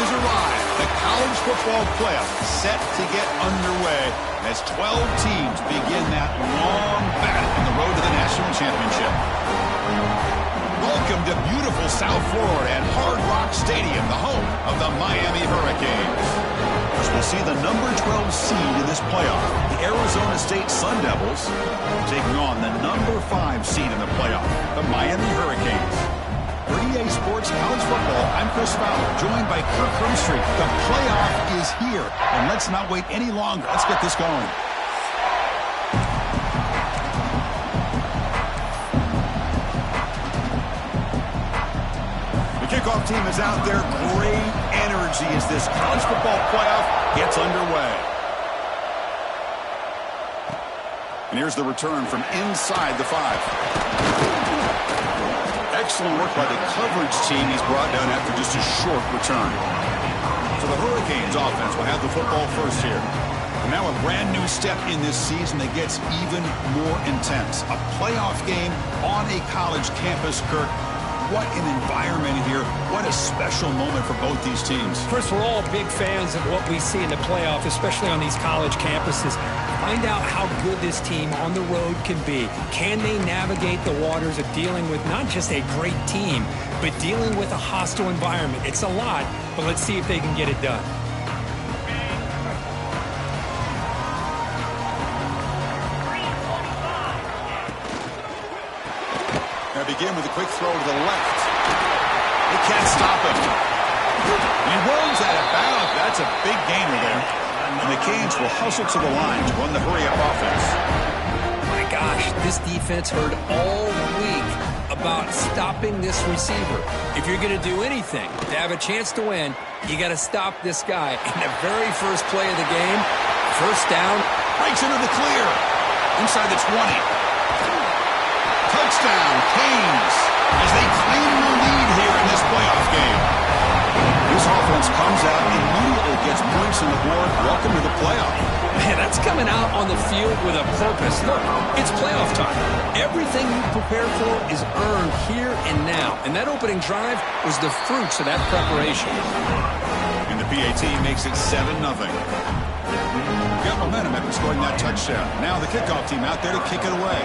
has arrived. The college football playoff set to get underway as 12 teams begin that long battle on the road to the national championship. Welcome to beautiful South Florida and Hard Rock Stadium, the home of the Miami Hurricanes. As we'll see the number 12 seed in this playoff, the Arizona State Sun Devils, taking on the number 5 seed in the playoff, the Miami Hurricanes. For EA Sports College Football, I'm Chris Fowler, joined by Kirk Hermstreet. The playoff is here, and let's not wait any longer. Let's get this going. Kickoff team is out there. Great energy as this college football playoff gets underway. And here's the return from inside the 5. Excellent work by the coverage team. He's brought down after just a short return. So the Hurricanes offense will have the football first here. And now a brand new step in this season that gets even more intense. A playoff game on a college campus, Kirk. What an environment here. What a special moment for both these teams. First, we're all big fans of what we see in the playoff, especially on these college campuses. Find out how good this team on the road can be. Can they navigate the waters of dealing with not just a great team, but dealing with a hostile environment? It's a lot, but let's see if they can get it done. Begin with a quick throw to the left. They can't stop him. He rolls out of bounds. That's a big gainer there. And the Canes will hustle to the line to run the hurry-up offense. My gosh, this defense heard all week about stopping this receiver. If you're going to do anything to have a chance to win, you got to stop this guy. In the very first play of the game, first down. Breaks into the clear. Inside the 20. Touchdown, Canes, as they claim the lead here in this playoff game. This offense comes out immediately, gets points on the board. Welcome to the playoff. Man, that's coming out on the field with a purpose. Look, it's playoff time. Everything you prepared for is earned here and now. And that opening drive was the fruits of that preparation. And the PAT makes it 7-0. Got momentum after scoring that touchdown. Now the kickoff team out there to kick it away.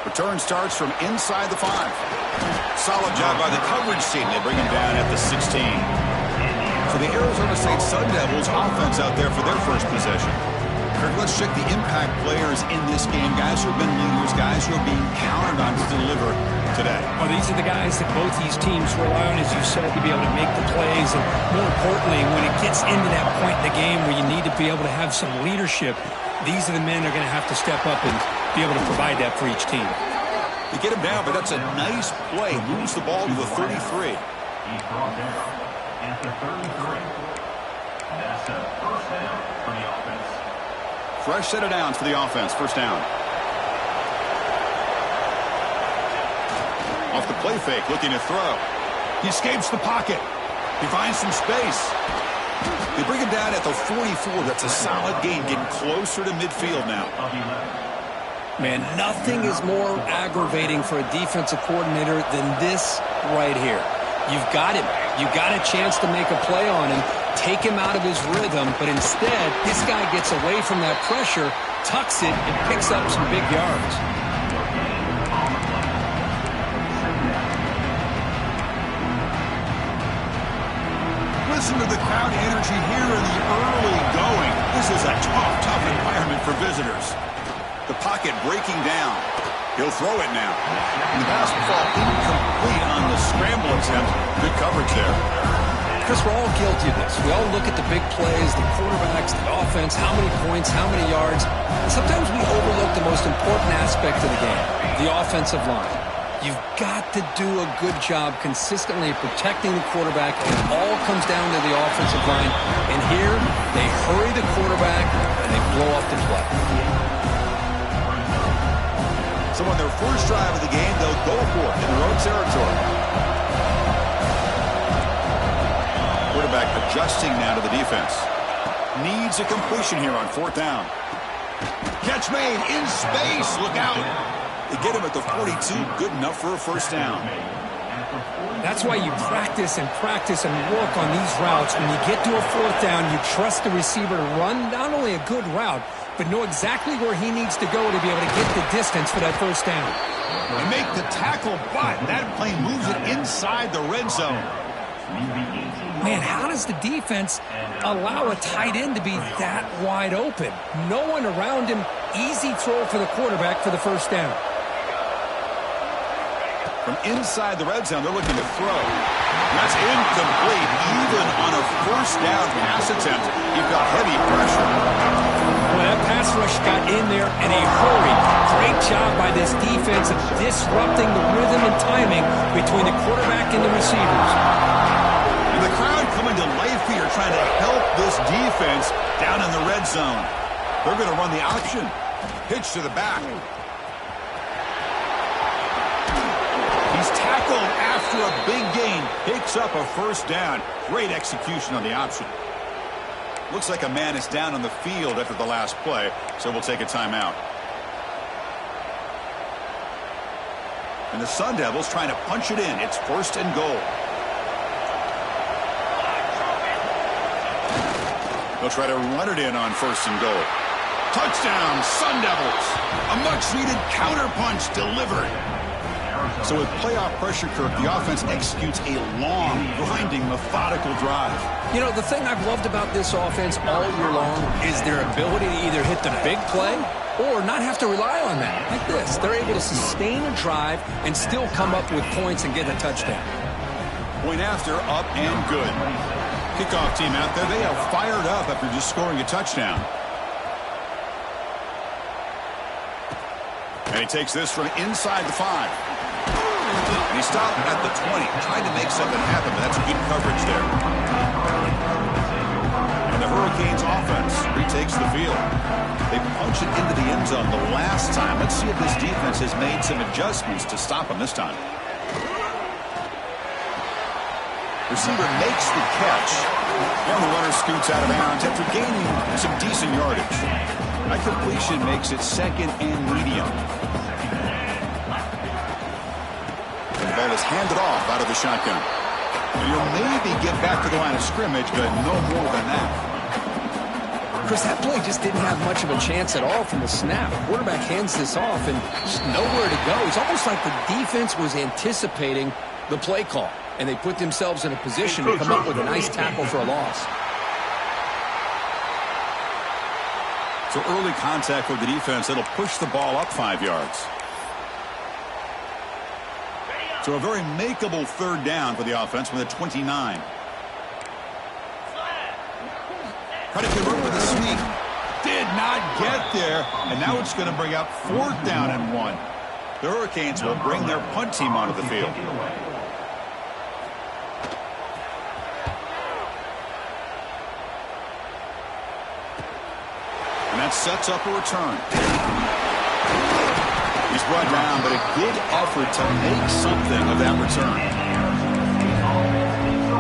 Return starts from inside the 5. Solid job by the coverage team. They bring him down at the 16. So the Arizona State Sun Devils offense out there for their first possession. Kirk, let's check the impact players in this game. Guys who have been leaders, guys who are being counted on to deliver today. Well, these are the guys that both these teams rely on, as you said, to be able to make the plays. And more importantly, when it gets into that point in the game where you need to be able to have some leadership, these are the men that are going to have to step up and be able to provide that for each team. They get him down, but that's a nice play. Moves the ball to the 33. He's brought down at the 33. That's a first down for the offense. Fresh set of downs for the offense. First down. Off the play fake, looking to throw. He escapes the pocket. He finds some space. They bring him down at the 44. That's a solid gain, getting closer to midfield now. Man, nothing is more aggravating for a defensive coordinator than this right here. You've got him. You got a chance to make a play on him, take him out of his rhythm, but instead, this guy gets away from that pressure, tucks it, and picks up some big yards. Listen to the crowd energy here in the early going. This is a tough environment for visitors. The pocket breaking down. He'll throw it now. And the pass will fall incomplete on the scramble attempt. Good coverage there. Chris, we're all guilty of this. We all look at the big plays, the quarterbacks, the offense, how many points, how many yards. And sometimes we overlook the most important aspect of the game, the offensive line. You've got to do a good job consistently protecting the quarterback. It all comes down to the offensive line. And here, they hurry the quarterback, and they blow off the play. So on their first drive of the game, they'll go for it in their own territory. Quarterback adjusting now to the defense. Needs a completion here on 4th down. Catch made in space. Look out. They get him at the 42. Good enough for a first down. That's That's why you practice and work on these routes. When you get to a fourth down, you trust the receiver to run not only a good route, but know exactly where he needs to go to be able to get the distance for that first down. They make the tackle, but that plane moves it inside the red zone. Man, how does the defense allow a tight end to be that wide open? No one around him. Easy throw for the quarterback for the first down. From inside the red zone, they're looking to throw. That's incomplete. Even on a first down pass attempt, you've got heavy pressure. Well, that pass rush got in there in a hurry. Great job by this defense of disrupting the rhythm and timing between the quarterback and the receivers. And the crowd coming to life here, trying to help this defense down in the red zone. They're going to run the option. Pitch to the back. He's tackled after a big gain. Picks up a first down. Great execution on the option. Looks like a man is down on the field after the last play, so we'll take a timeout. And the Sun Devils trying to punch it in. It's first and goal. They'll try to run it in on first and goal. Touchdown, Sun Devils. A much-needed counterpunch delivered. So with playoff pressure, Kirk, the offense executes a long, grinding, methodical drive. You know, the thing I've loved about this offense all year long is their ability to either hit the big play or not have to rely on that. Like this, they're able to sustain a drive and still come up with points and get a touchdown. Point after, up and good. Kickoff team out there, they are fired up after just scoring a touchdown. And he takes this from inside the 5. And he stopped at the 20, trying to make something happen, but that's good coverage there. And the Hurricanes offense retakes the field. They punch it into the end zone the last time. Let's see if this defense has made some adjustments to stop them this time. Receiver makes the catch. And the runner scoots out of bounds after gaining some decent yardage. That completion makes it second and medium. The ball is handed off out of the shotgun. And you'll maybe get back to the line of scrimmage, but no more than that. Chris, that play just didn't have much of a chance at all from the snap. The quarterback hands this off and just nowhere to go. It's almost like the defense was anticipating the play call, and they put themselves in a position to come up with a nice tackle for a loss. So early contact with the defense, it'll push the ball up 5 yards. So a very makeable third down for the offense with a 29. Try to convert with a sneak. Did not get there. And now it's going to bring up fourth down and 1. The Hurricanes will bring their punt team onto the field. And that sets up a return. He's brought down, but a good effort to make something of that return.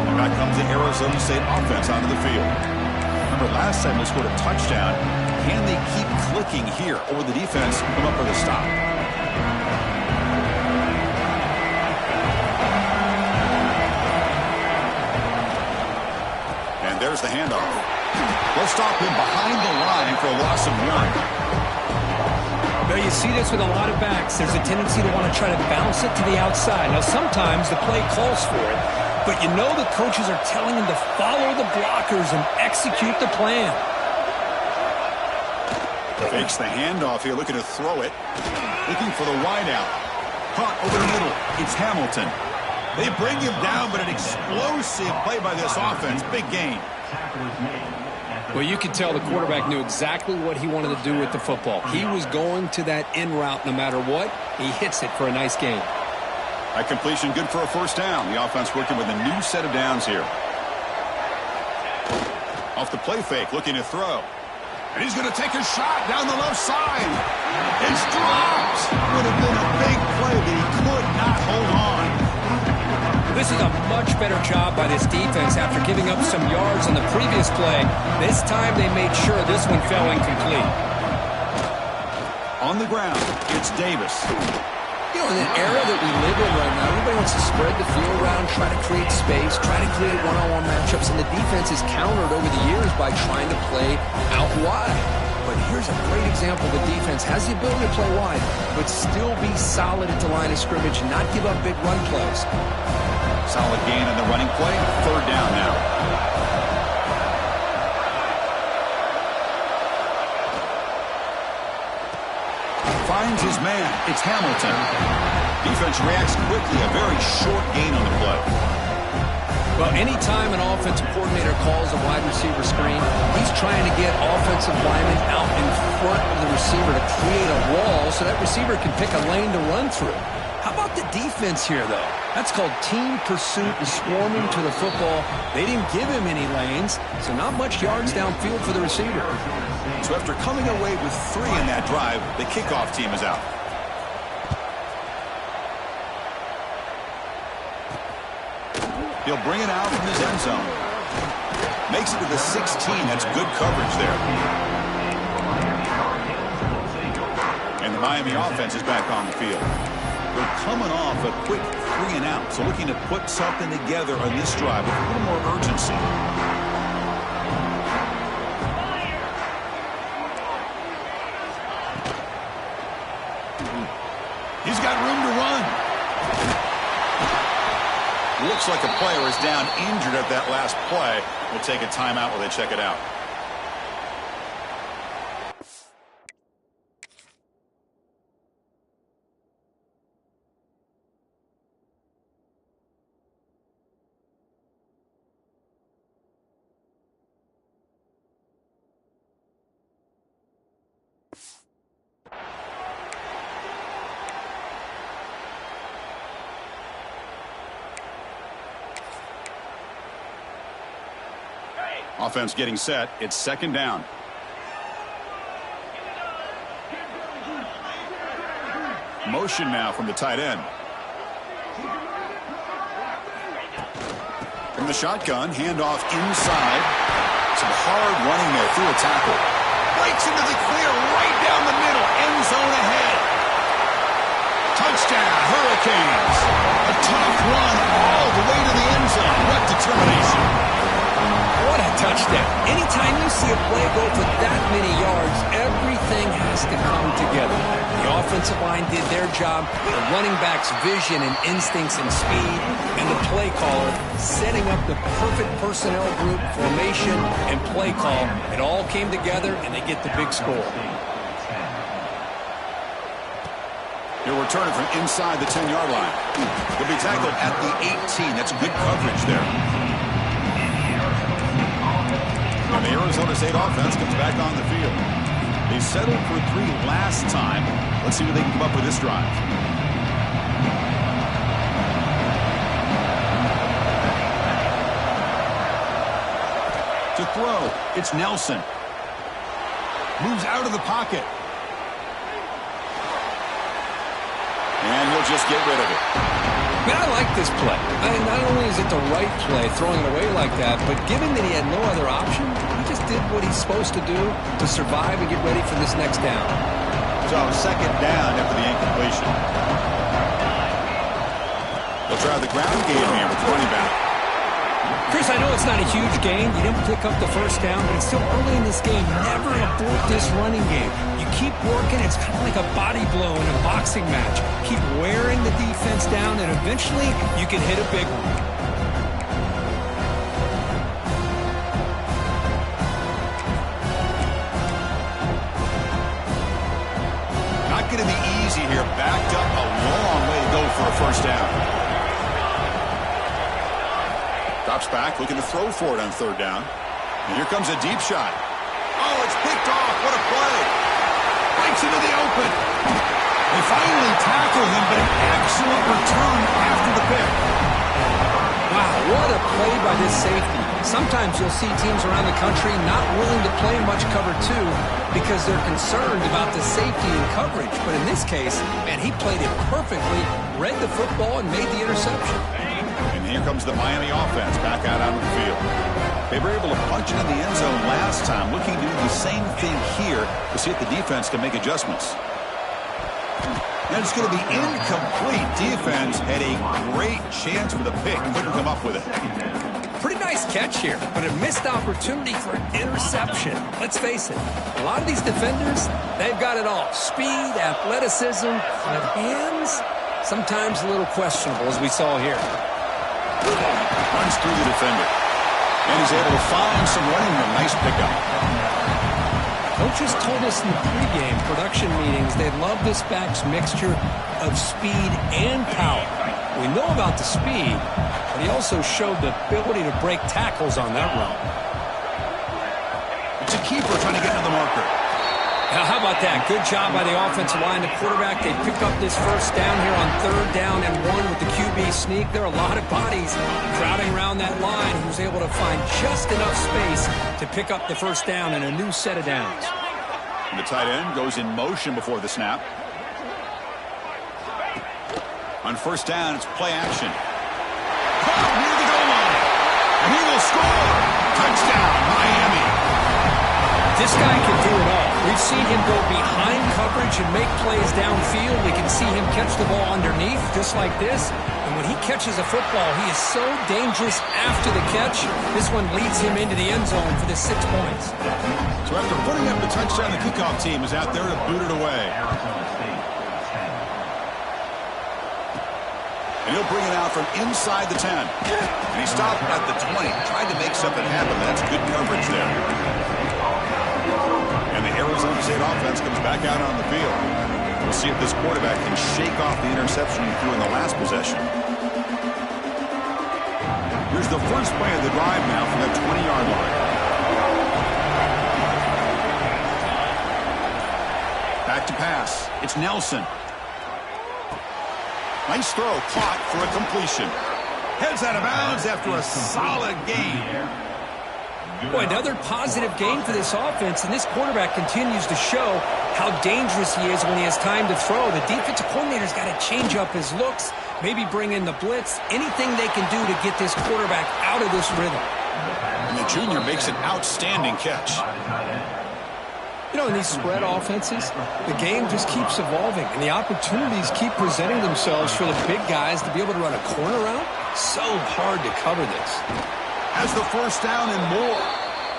And back comes the Arizona State offense onto the field. Remember, last time they scored a touchdown. Can they keep clicking here, or will the defense come up with a stop? And there's the handoff. They'll stop him behind the line for a loss of 1. Well, you see this with a lot of backs. There's a tendency to want to try to bounce it to the outside. Now, sometimes the play calls for it, but you know the coaches are telling them to follow the blockers and execute the plan. Fakes the handoff here, looking to throw it. Looking for the wideout. Caught over the middle. It's Hamilton. They bring him down, but an explosive play by this offense. Big gain. Well, you could tell the quarterback knew exactly what he wanted to do with the football. He was going to that in route no matter what. He hits it for a nice gain. That completion good for a first down. The offense working with a new set of downs here. Off the play fake, looking to throw. And he's going to take a shot down the left side. It's dropped. Would have been a big play, but he could not hold on. This is a much better job by this defense after giving up some yards on the previous play. This time they made sure this one fell incomplete. On the ground, it's Davis. You know, in the era that we live in right now, everybody wants to spread the field around, try to create space, try to create one-on-one matchups, and the defense is countered over the years by trying to play out wide. But here's a great example. The defense has the ability to play wide, but still be solid at the line of scrimmage and not give up big run plays. Solid gain on the running play. Third down now. Finds his man. It's Hamilton. Defense reacts quickly. A very short gain on the play. Well, anytime an offensive coordinator calls a wide receiver screen, he's trying to get offensive linemen out in front of the receiver to create a wall so that receiver can pick a lane to run through. How about the defense here, though? That's called team pursuit and swarming to the football. They didn't give him any lanes, so not much yards downfield for the receiver. So after coming away with 3 in that drive, the kickoff team is out. He'll bring it out from his end zone. Makes it to the 16. That's good coverage there. And the Miami offense is back on the field. They're coming off a quick 3 and out, so looking to put something together on this drive with a little more urgency. He's got room to run. Looks like a player is down injured at that last play. We'll take a timeout while they check it out. Offense getting set. It's second down. Motion now from the tight end. From the shotgun, handoff inside. Some hard running there through a tackle. Breaks into the clear right down the middle. End zone ahead. Touchdown, Hurricanes. A tough run all the way to the end zone. What determination. What a touchdown. Anytime you see a play go for that many yards, everything has to come together. The offensive line did their job, the running back's vision and instincts and speed, and the play caller setting up the perfect personnel group, formation, and play call. It all came together, and they get the big score. He'll return it from inside the 10-yard line. He'll be tackled at the 18. That's good coverage there. And the Arizona State offense comes back on the field. They settled for 3 last time. Let's see what they can come up with this drive. To throw, it's Nelson. Moves out of the pocket. And he'll just get rid of it. Man, I like this play. Not only is it the right play, throwing it away like that, but given that he had no other option, he just did what he's supposed to do to survive and get ready for this next down. So second down after the incompletion. They'll try the ground game here with the running back. Chris, I know it's not a huge gain. You didn't pick up the first down, but it's still early in this game. Never abort this running game. You keep working. It's kind of like a body blow in a boxing match. Keep wearing the defense down, and eventually you can hit a big one. Not going to be easy here. Backed up a long way to go for a first down. Drops back, looking to throw for it on third down. And here comes a deep shot. Oh, it's picked off. What a play. Breaks into the open. They finally tackle him, but an excellent return after the pick. Wow, what a play by this safety. Sometimes you'll see teams around the country not willing to play much cover 2 because they're concerned about the safety and coverage. But in this case, man, he played it perfectly, read the football, and made the interception. And here comes the Miami offense back out on the field. They were able to punch it in the end zone last time, looking to do the same thing here to see if the defense can make adjustments. And it's going to be incomplete. Defense had a great chance for the pick. Couldn't come up with it. Pretty nice catch here, but a missed opportunity for an interception. Let's face it, a lot of these defenders, they've got it all. Speed, athleticism, but hands, sometimes a little questionable, as we saw here. Runs through the defender. And he's able to find some running room. Nice pickup. Coaches told us in the pregame production meetings they love this back's mixture of speed and power. We know about the speed, but he also showed the ability to break tackles on that run. It's a keeper trying to get to the marker. Now, how about that? Good job by the offensive line. The quarterback, they pick up this first down here on 3rd down and 1 with the QB sneak. There are a lot of bodies crowding around that line. He was able to find just enough space to pick up the first down and a new set of downs. And the tight end goes in motion before the snap. On 1st down, it's play action. Caught near the goal line. And he will score. Touchdown, Miami. This guy can do it all. We've seen him go behind coverage and make plays downfield. We can see him catch the ball underneath, just like this. And when he catches a football, he is so dangerous after the catch. This one leads him into the end zone for the 6 points. So after putting up the touchdown, the kickoff team is out there to boot it away. And he'll bring it out from inside the 10. And he stopped at the 20. Tried to make something happen. That's good coverage there. And the Arizona State offense comes back out on the field. We'll see if this quarterback can shake off the interception he threw in the last possession. Here's the first play of the drive now from the 20-yard line. Back to pass. It's Nelson. Nice throw, caught for a completion. Heads out of bounds after a solid game. Boy, another positive game for this offense, and this quarterback continues to show how dangerous he is when he has time to throw. The defensive coordinator's got to change up his looks, maybe bring in the blitz, anything they can do to get this quarterback out of this rhythm. And the junior makes an outstanding catch. You know, in these spread offenses, the game just keeps evolving, and the opportunities keep presenting themselves for the big guys to be able to run a corner route. So hard to cover this. Has the first down and more.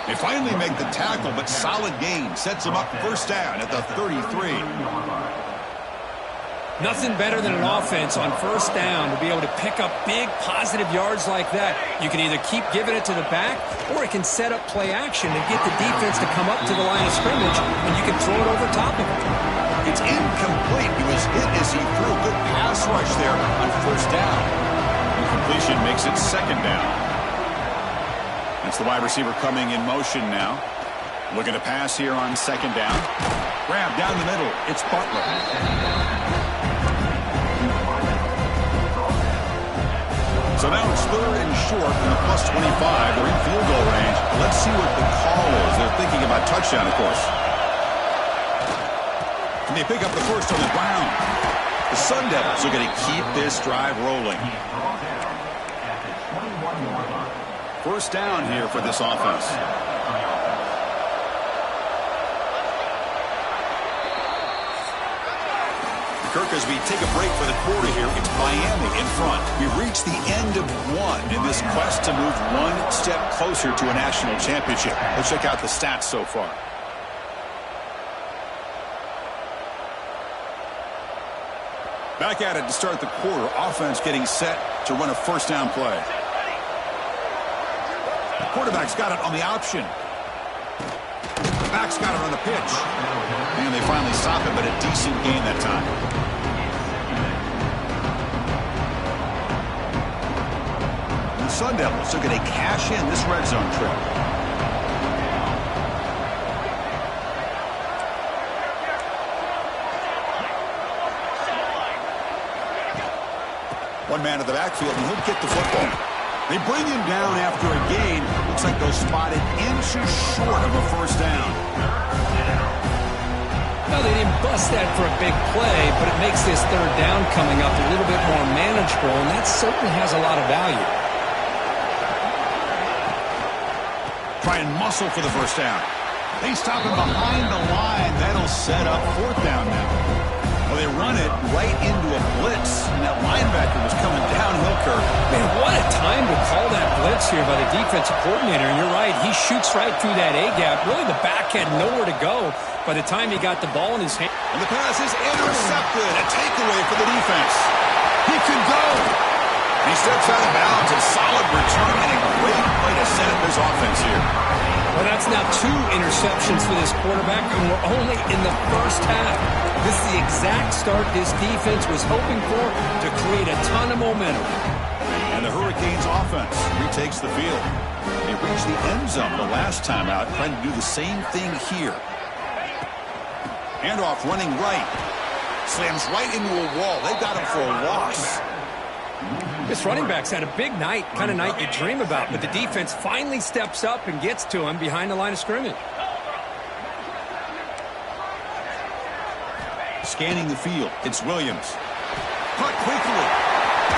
They finally make the tackle, but solid gain sets them up first down at the 33. Nothing better than an offense on first down to be able to pick up big positive yards like that. You can either keep giving it to the back, or it can set up play action and get the defense to come up to the line of scrimmage, and you can throw it over top of it. It's incomplete. He was hit as he threw a good pass rush there on first down. Incompletion makes it second down. It's the wide receiver coming in motion now. Looking to pass here on second down. Grab down the middle. It's Butler. So now it's 3rd and short from the +25. They're in field goal range. Let's see what the call is. They're thinking about touchdown, of course. And they pick up the first on the ground. The Sun Devils are going to keep this drive rolling. First down here for this offense. Kirk, as we take a break for the quarter here, it's Miami in front. We've reached the end of one in this quest to move one step closer to a national championship. Let's check out the stats so far. Back at it to start the quarter. Offense getting set to run a first down play. The quarterback's got it on the option. The back's got it on the pitch. And they finally stop it, but a decent gain that time. The Sun Devils are going to cash in this red zone trip. One man in the backfield, and he'll get the football. They bring him down after a gain. Looks like they'll spot it inches short of a first down. No, they didn't bust that for a big play, but it makes this third down coming up a little bit more manageable, and that certainly has a lot of value. Try and muscle for the first down. They stop him behind the line. That'll set up fourth down now. Well, they run it right into a blitz, and that linebacker was coming downhill, Kirk. Man, what a time to call that blitz here by the defensive coordinator. And you're right, he shoots right through that A-gap. Really, the back had nowhere to go by the time he got the ball in his hand. And the pass is intercepted. A takeaway for the defense. He can go. He steps out of bounds. A solid return and a great way to set up his offense here. Well, that's now 2 interceptions for this quarterback, and we're only in the first half. This is the exact start this defense was hoping for to create a ton of momentum. And the Hurricanes offense retakes the field. They reached the end zone the last time out, trying to do the same thing here. Handoff running right. Slams right into a wall. They've got him for a loss. This running back's had a big night, kind of night you dream about, but the defense finally steps up and gets to him behind the line of scrimmage. Scanning the field, it's Williams. Cut quickly.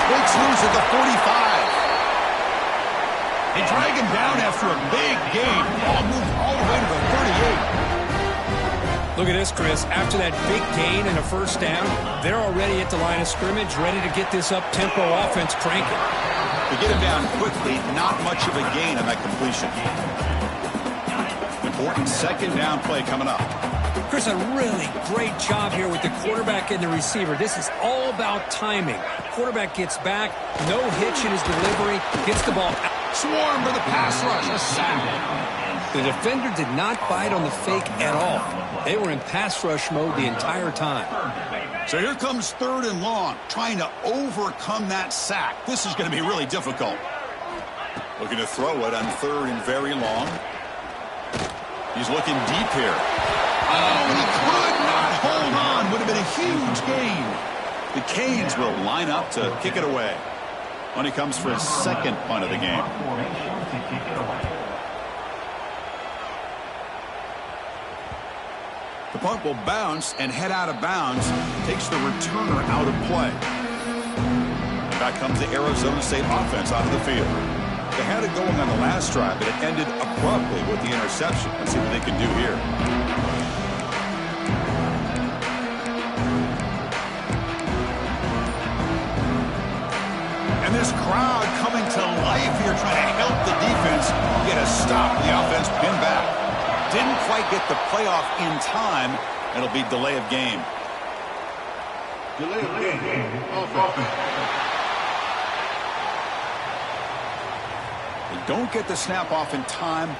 Breaks loose at the 45. They drag him down after a big gain. Ball moved all the way to the 38. Look at this, Chris. After that big gain and a first down, they're already at the line of scrimmage, ready to get this up-tempo offense cranking. To get him down quickly, not much of a gain on that completion. Important second down play coming up. Chris, a really great job here with the quarterback and the receiver. This is all about timing. Quarterback gets back, no hitch in his delivery, gets the ball out. Swarm for the pass rush, a sack. The defender did not bite on the fake at all. They were in pass rush mode the entire time. So here comes 3rd and long, trying to overcome that sack. This is going to be really difficult. Looking to throw it on 3rd and very long. He's looking deep here. Oh, he could not hold on. Would have been a huge gain. The Canes will line up to kick it away. When he comes for his 2nd punt of the game. The punt will bounce and head out of bounds. Takes the returner out of play. Back comes the Arizona State offense out of the field. They had it going on the last drive, but it ended abruptly with the interception. Let's see what they can do here. And this crowd coming to life here, trying to help the defense get a stop. The offense pinned back. Didn't quite get the playoff in time. It'll be delay of game. Delay of game. Offense. They don't get the snap off in time.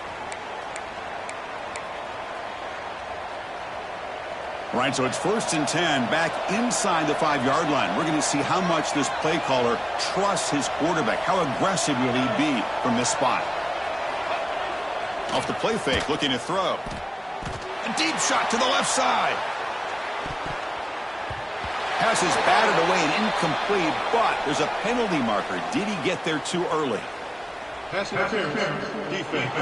All right, so it's 1st and 10, back inside the 5-yard line. We're going to see how much this play caller trusts his quarterback. How aggressive will he be from this spot? Off the play fake, looking to throw. A deep shot to the left side. Pass is batted away and incomplete, but there's a penalty marker. Did he get there too early? Pass interference. Defense.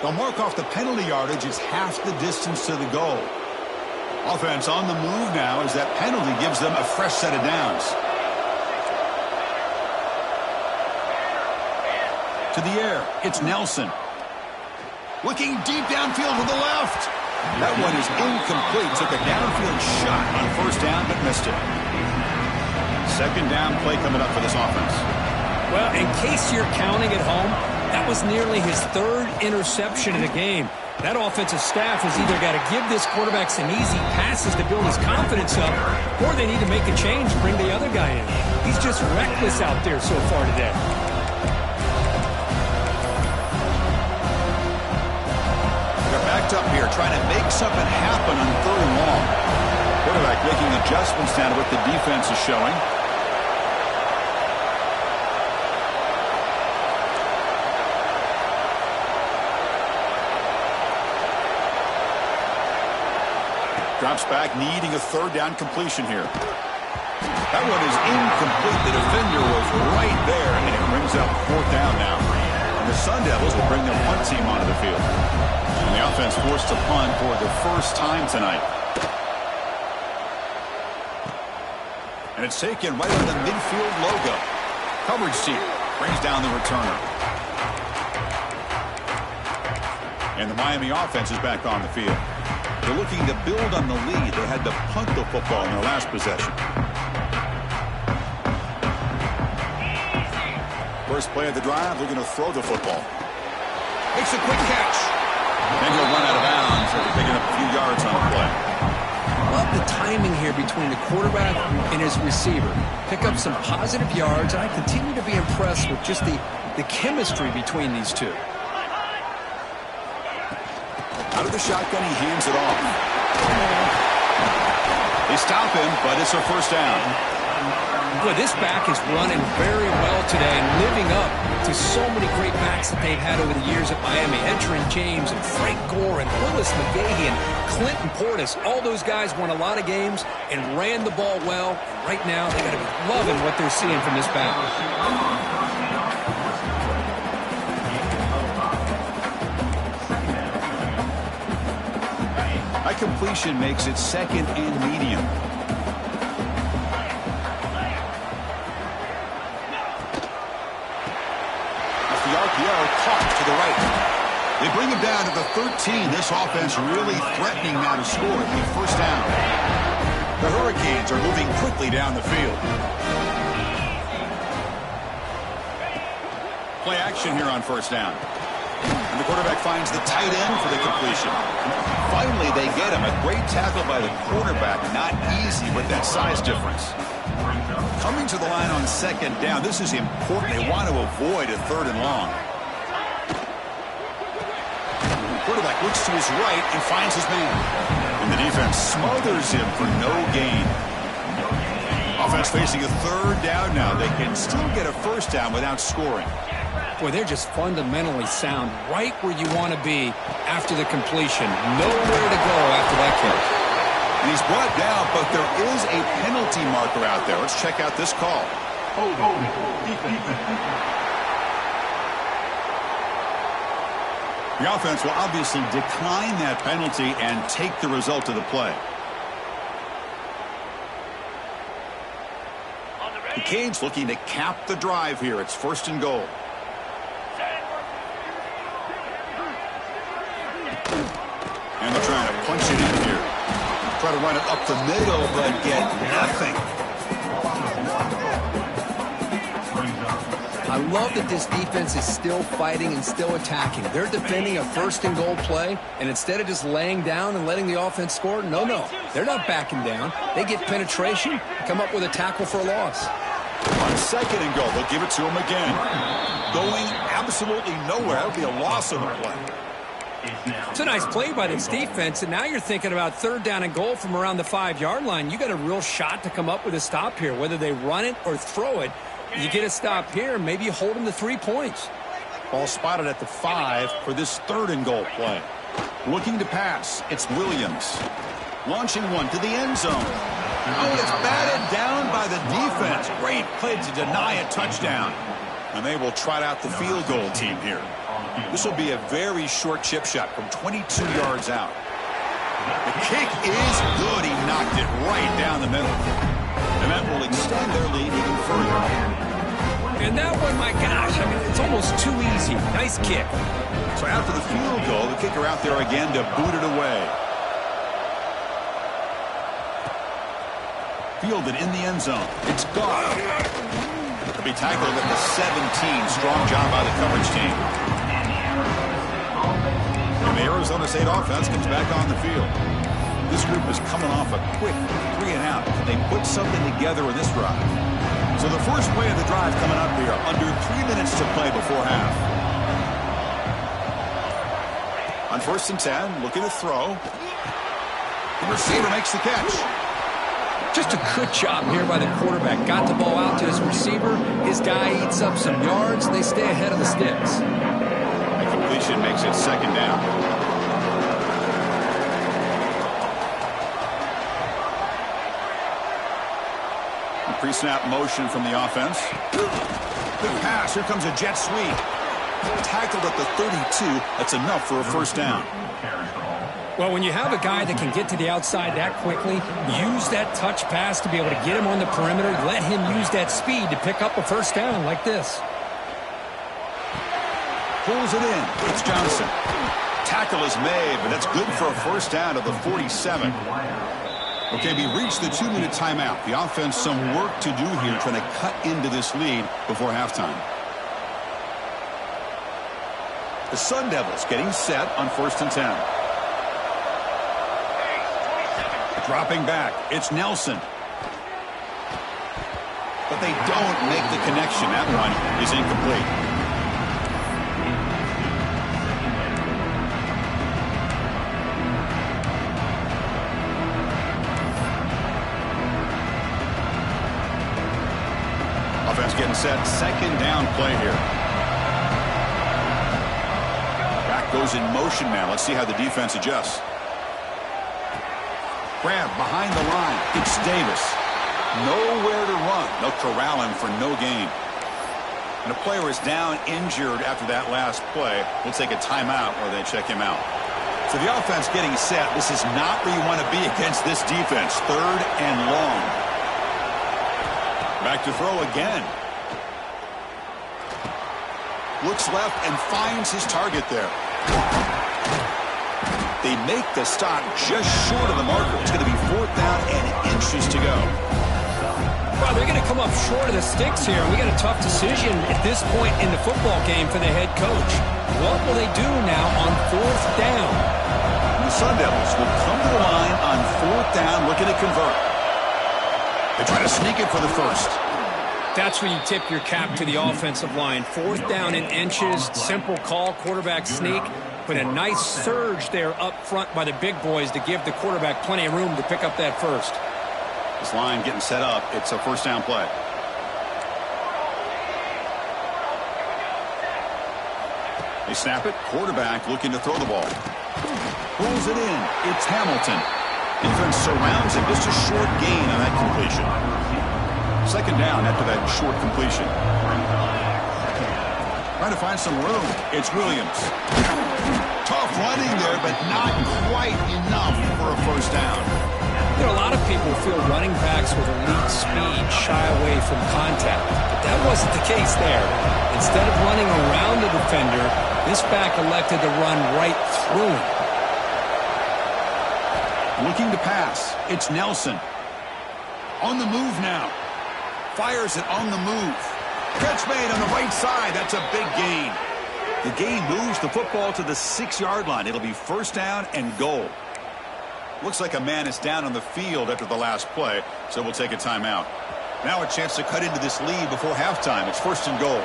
They'll mark off the penalty yardage. It's half the distance to the goal. Offense on the move now as that penalty gives them a fresh set of downs. To the air, it's Nelson. Looking deep downfield to the left. That one is incomplete. Took a downfield shot on 1st down, but missed it. 2nd down play coming up for this offense. Well, in case you're counting at home, that was nearly his 3rd interception of the game. That offensive staff has either got to give this quarterback some easy passes to build his confidence up, or they need to make a change, bring the other guy in. He's just reckless out there so far today. Up here trying to make something happen on 3rd and long. Quarterback making adjustments now to what the defense is showing. Drops back, needing a 3rd down completion here. That one is incomplete. The defender was right there, and it brings up 4th down now. And the Sun Devils will bring their punt team onto the field. And the offense forced to punt for the first time tonight. And it's taken right on the midfield logo. Coverage team brings down the returner. And the Miami offense is back on the field. They're looking to build on the lead. They had to punt the football in their last possession. First play of the drive, they're going to throw the football. Makes a quick catch. And he'll run out of bounds after picking up a few yards on the play. Love the timing here between the quarterback and his receiver. Pick up some positive yards, and I continue to be impressed with just the chemistry between these two. Out of the shotgun, he hands it off. They stop him, but it's a first down. Boy, this back is running very well today and living up to so many great backs that they've had over the years at Miami. Edgerrin James and Frank Gore and Willis McGahee and Clinton Portis. All those guys won a lot of games and ran the ball well. And right now, they got to be loving what they're seeing from this back. High completion makes it second and medium. The RPO caught to the right. They bring him down to the 13. This offense really threatening now to score. It'll be first down. The Hurricanes are moving quickly down the field. Play action here on first down. And the quarterback finds the tight end for the completion. Finally, they get him. A great tackle by the quarterback. Not easy with that size difference. Coming to the line on second down. This is important. They want to avoid a third and long. Quarterback looks to his right and finds his man. And the defense smothers him for no gain. Offense facing a third down now. They can still get a first down without scoring. Boy, they're just fundamentally sound right where you want to be after the completion. Nowhere to go after that kick. And he's brought down, but there is a penalty marker out there. Let's check out this call. The offense will obviously decline that penalty and take the result of the play. The Canes looking to cap the drive here. It's first and goal. And they're trying to punch it in here. Try to run it up the middle, but get nothing. I love that this defense is still fighting and still attacking. They're defending a first and goal play, and instead of just laying down and letting the offense score, no. They're not backing down. They get penetration, come up with a tackle for a loss. On second and goal, they'll give it to him again. Going absolutely nowhere. That would be a loss on the play. It's a nice play by this defense, and now you're thinking about third down and goal from around the 5-yard line. You got a real shot to come up with a stop here. Whether they run it or throw it, you get a stop here, maybe you hold them to 3 points. Ball spotted at the 5 for this third and goal play. Looking to pass, it's Williams. Launching one to the end zone. Oh, it's batted down by the defense. Great play to deny a touchdown. And they will trot out the field goal team here. This will be a very short chip shot from 22 yards out. The kick is good. He knocked it right down the middle. And that will extend their lead even further. And that one, my gosh, I mean, it's almost too easy. Nice kick. So after the field goal, the kicker out there again to boot it away. Fielded in the end zone. It's gone. It'll be tackled at the 17. Strong job by the coverage team. And the Arizona State offense comes back on the field. This group is coming off a quick 3 and out. They put something together in this drive. So the first play of the drive coming up here. Under 3 minutes to play before half. On first and 10, looking to throw. The receiver makes the catch. Just a good job here by the quarterback. Got the ball out to his receiver. His guy eats up some yards. They stay ahead of the sticks. The completion makes it second down. Pre-snap motion from the offense. Big pass. Here comes a jet sweep. Tackled at the 32. That's enough for a first down. Well, when you have a guy that can get to the outside that quickly, use that touch pass to be able to get him on the perimeter, let him use that speed to pick up a first down like this. Pulls it in. It's Johnson. tackle is made, but that's good for a first down at the 47. Okay, we reached the 2-minute timeout. The offense some work to do here, trying to cut into this lead before halftime. The Sun Devils getting set on 1st and 10. Dropping back, it's Nelson. But they don't make the connection. That one is incomplete. Offense getting set. 2nd down play here. Back goes in motion now. Let's see how the defense adjusts. Grab behind the line. It's Davis. Nowhere to run. They'll corral him for no gain. And a player is down injured after that last play. We'll take a timeout while they check him out. So the offense getting set. This is not where you want to be against this defense. 3rd and long. Back to throw again. Looks left and finds his target there. They make the stop just short of the marker. It's going to be 4th down and inches to go. Well, they're going to come up short of the sticks here. We got a tough decision at this point in the football game for the head coach. What will they do now on 4th down? The Sun Devils will come to the line on 4th down, looking to convert. They try to sneak it for the first. That's where you tip your cap to the offensive line. 4th down in inches, simple call, quarterback sneak. But a nice surge there up front by the big boys to give the quarterback plenty of room to pick up that first. This line getting set up. It's a 1st down play. They snap it. Quarterback looking to throw the ball. Pulls it in. It's Hamilton. Defense surrounds him. Just a short gain on that completion. 2nd down after that short completion. Trying to find some room. It's Williams. Tough running there, but not quite enough for a first down. You know, a lot of people feel running backs with elite speed shy away from contact. But that wasn't the case there. Instead of running around the defender, this back elected to run right through him. Looking to pass. It's Nelson. On the move now. Fires it on the move. Catch made on the right side. That's a big gain. The gain moves the football to the 6-yard line. It'll be 1st down and goal. Looks like a man is down on the field after the last play, so we'll take a timeout. Now a chance to cut into this lead before halftime. It's 1st and goal.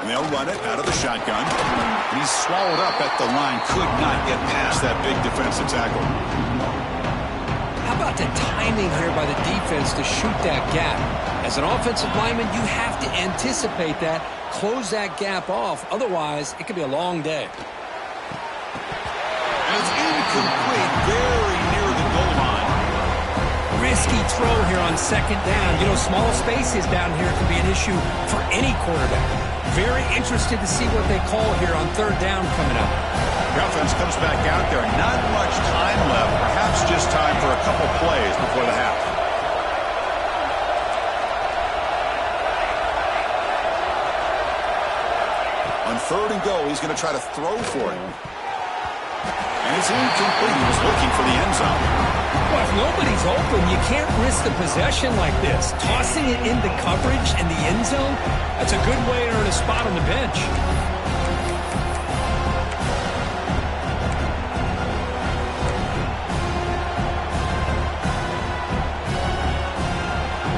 And they'll run it out of the shotgun. And he's swallowed up at the line. Could not get past that big defensive tackle. How about the timing here by the defense to shoot that gap? As an offensive lineman, you have to anticipate that, close that gap off. Otherwise, it could be a long day. And it's incomplete, very near the goal line. Risky throw here on 2nd down. You know, small spaces down here can be an issue for any quarterback. Very interested to see what they call here on 3rd down coming up. The offense comes back out there. Not much time left. Perhaps just time for a couple plays before the half. On 3rd and goal, he's going to try to throw for it. And it's incomplete. He was looking for the end zone. Well, if nobody's open, you can't risk the possession like this. Tossing it into coverage in the end zone, that's a good way to earn a spot on the bench.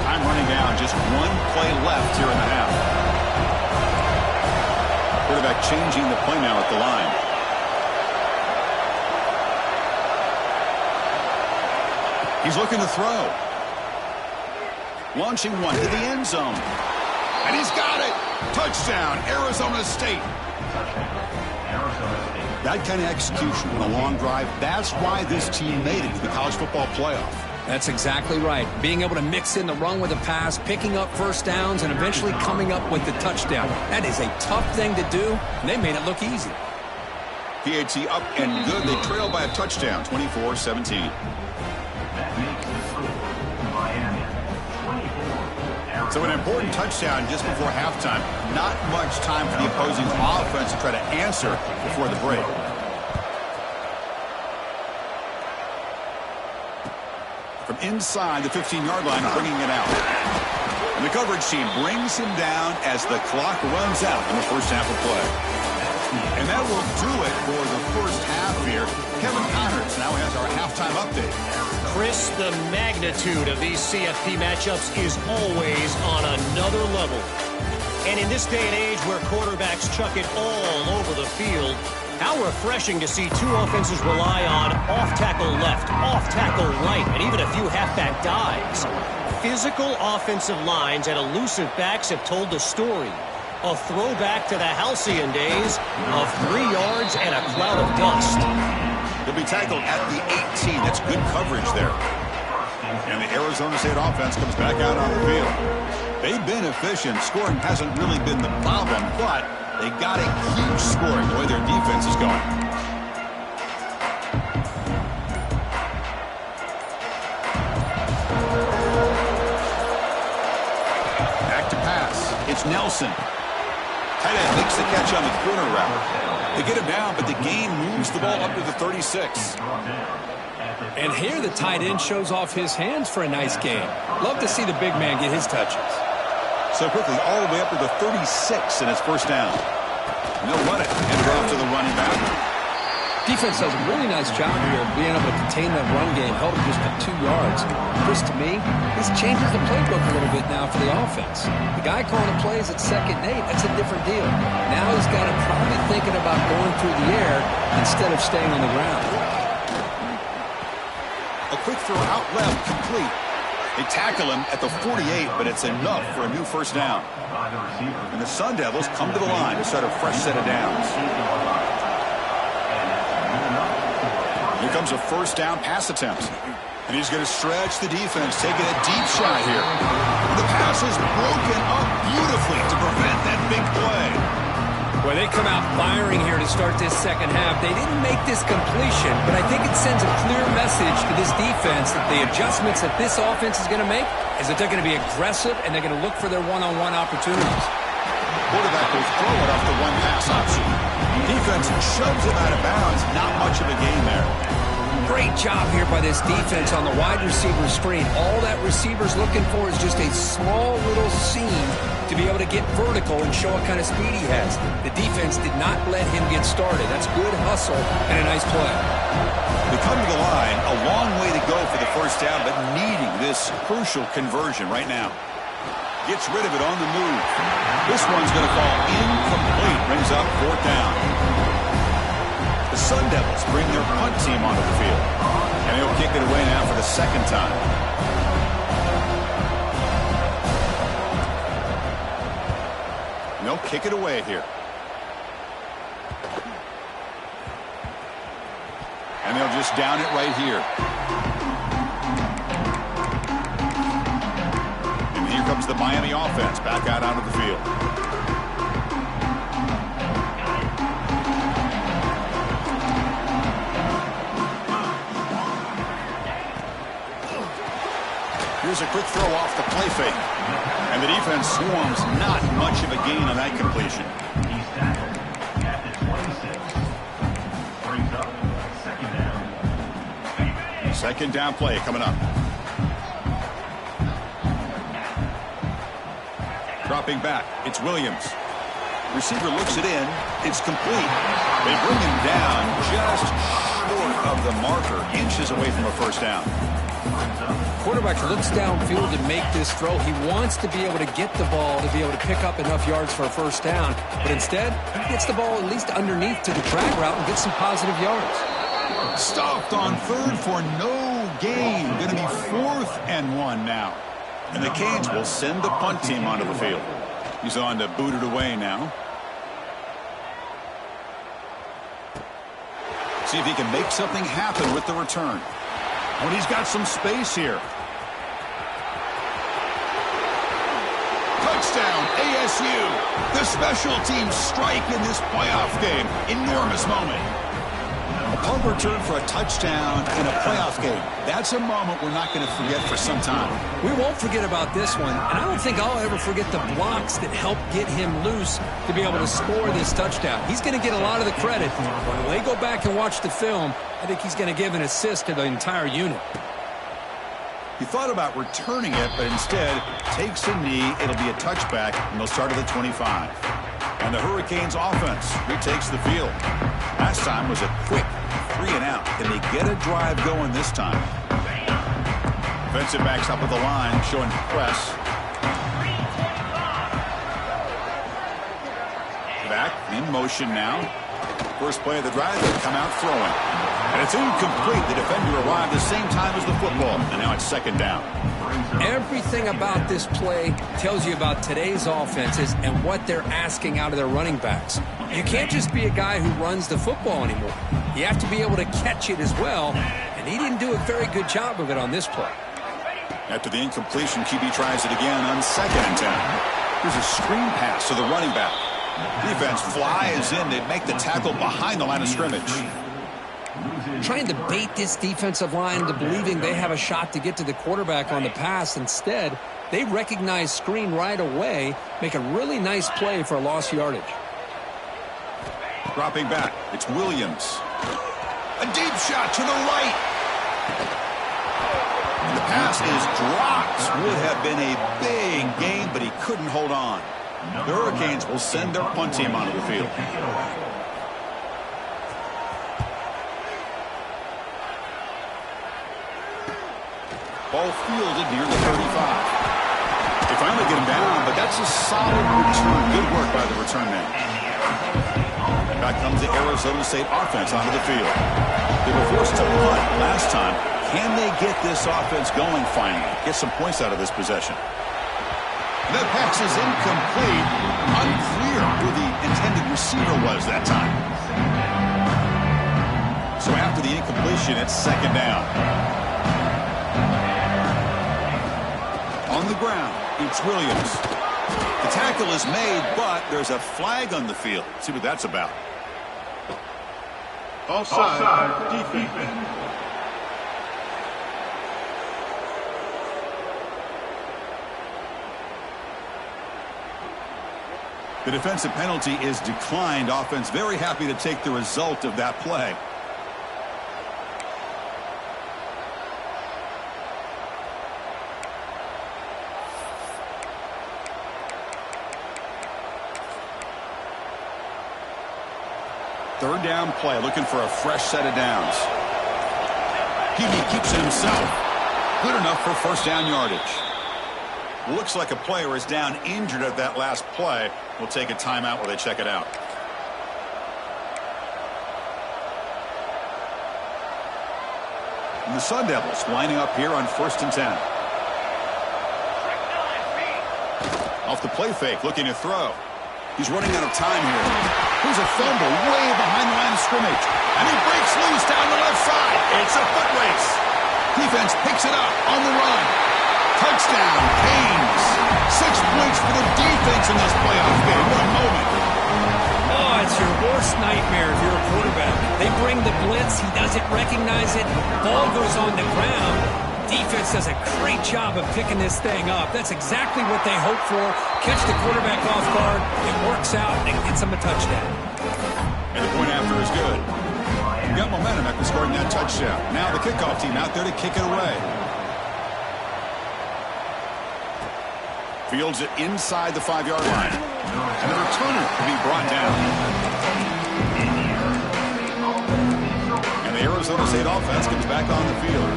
Time running down. Just 1 play left here in the half. Quarterback changing the play now at the line. He's looking to throw. Launching one to the end zone. And he's got it. Touchdown, Arizona State. That kind of execution on a long drive, that's why this team made it to the college football playoff. That's exactly right. Being able to mix in the run with the pass, picking up first downs, and eventually coming up with the touchdown. That is a tough thing to do, and they made it look easy. PAT up and good. They trail by a touchdown, 24-17. That makes the score Miami 24, So an important touchdown just before halftime. Not much time for the opposing offense to try to answer before the break. From inside the 15-yard line, bringing it out. And the coverage team brings him down as the clock runs out in the first half of play. And that will do it for the first half here. Kevin Connors now has our halftime update. Chris, the magnitude of these CFP matchups is always on another level. And in this day and age where quarterbacks chuck it all over the field, how refreshing to see two offenses rely on off-tackle left, off-tackle right, and even a few halfback dives. Physical offensive lines and elusive backs have told the story. A throwback to the halcyon days of 3 yards and a cloud of dust. He'll be tackled at the 18. That's good coverage there. And the Arizona State offense comes back out on the field. They've been efficient. Scoring hasn't really been the problem, but they got to keep scoring the way their defense is going. Back to pass. It's Nelson. Tight end makes the catch on the corner route. They get him down, but the gain moves the ball up to the 36. And here the tight end shows off his hands for a nice game. Love to see the big man get his touches. So quickly, all the way up to the 36, and it's first down. And they'll run it. Hand it off to the running back. Defense does a really nice job here of being able to contain that run game, held it just to 2 yards. Chris, to me, this changes the playbook a little bit now for the offense. The guy calling the plays at 2nd and 8, that's a different deal. Now he's got him probably thinking about going through the air instead of staying on the ground. A quick throw out left, complete. They tackle him at the 48, but it's enough for a new first down. And the Sun Devils come to the line to start a fresh set of downs. Here comes a first down pass attempt. And he's going to stretch the defense, taking a deep shot here. The pass is broken up beautifully to prevent that big play. Well, they come out firing here to start this second half. They didn't make this completion, but I think it sends a clear message to this defense that the adjustments that this offense is going to make is that they're going to be aggressive and they're going to look for their one-on-one opportunities. Quarterback will throw it off the one pass option. Defense shoves it out of bounds. Not much of a gain there. Great job here by this defense on the wide receiver screen. All that receiver's looking for is just a small little seam to be able to get vertical and show what kind of speed he has. The defense did not let him get started. That's good hustle and a nice play. They come to the line, a long way to go for the first down, but needing this crucial conversion right now. Gets rid of it on the move. This one's going to fall incomplete. Brings up 4th down. The Sun Devils bring their punt team onto the field. And he'll kick it away now for the 2nd time. And they'll kick it away here. And they'll just down it right here. And here comes the Miami offense back out onto the field. Here's a quick throw off the play fake. And the defense swarms, not much of a gain on that completion. He's tackled at the 26. Brings up 2nd down. 2nd down play coming up. Dropping back, it's Williams. Receiver looks it in, it's complete. They bring him down just short of the marker, inches away from a first down. Quarterback looks downfield to make this throw. He wants to be able to get the ball to be able to pick up enough yards for a first down. But instead, he gets the ball at least underneath to the drag route and gets some positive yards. Stopped on 3rd for no gain. Going to be 4th and 1 now. And the Canes will send the punt team onto the field. He's on to boot it away now. See if he can make something happen with the return. Oh, he's got some space here. Touchdown, ASU. The special teams strike in this playoff game. Enormous moment. punt return for a touchdown in a playoff game. That's a moment we're not going to forget for some time. We won't forget about this one, and I don't think I'll ever forget the blocks that helped get him loose to be able to score this touchdown. He's going to get a lot of the credit. When they go back and watch the film, I think he's going to give an assist to the entire unit. He thought about returning it, but instead takes a knee. It'll be a touchback, and they'll start at the 25. And the Hurricanes offense retakes the field. Last time was a quick 3-and-out. Can they get a drive going this time? Defensive backs up at the line, showing press. Back in motion now. First play of the drive, they come out throwing. And it's incomplete. The defender arrived the same time as the football, and now it's second down. Everything about this play tells you about today's offenses and what they're asking out of their running backs. You can't just be a guy who runs the football anymore. You have to be able to catch it as well, and he didn't do a very good job of it on this play. After the incompletion, QB tries it again on 2nd and 10. Here's a screen pass to the running back. Defense flies in. They make the tackle behind the line of scrimmage. Trying to bait this defensive line into believing they have a shot to get to the quarterback on the pass. Instead, they recognize screen right away, make a really nice play for a lost yardage. Dropping back, it's Williams. A deep shot to the right. And the pass is dropped. Would have been a big gain, but he couldn't hold on. The Hurricanes will send their punt team onto the field. Ball fielded near the 35. They finally get him down, but that's a solid return. Good work by the return man. Back comes the Arizona State offense onto the field. They were forced to punt last time. Can they get this offense going finally? Get some points out of this possession. The pass is incomplete. Unclear who the intended receiver was that time. So after the incompletion, it's second down. On the ground, it's Williams. The tackle is made, but there's a flag on the field. Let's see what that's about. Offside. Defense. The defensive penalty is declined. Offense very happy to take the result of that play. Third down play, looking for a fresh set of downs. He keeps it himself. Good enough for first down yardage. Looks like a player is down injured at that last play. We'll take a timeout while they check it out. And the Sun Devils lining up here on 1st and 10. Off the play fake, looking to throw. He's running out of time here. Here's a fumble way behind the line of scrimmage. And he breaks loose down the left side. It's a foot race. Defense picks it up on the run. Touchdown, Canes. 6 points for the defense in this playoff game. What a moment. Oh, it's your worst nightmare if you're a quarterback. They bring the blitz. He doesn't recognize it. Ball goes on the ground. Defense does a great job of picking this thing up. That's exactly what they hope for. Catch the quarterback off guard. It works out, and it gets them a touchdown. And the point after is good. You got momentum after scoring that touchdown. Now the kickoff team out there to kick it away. Fields it inside the 5-yard line. And the returner will be brought down. And the Arizona State offense comes back on the field.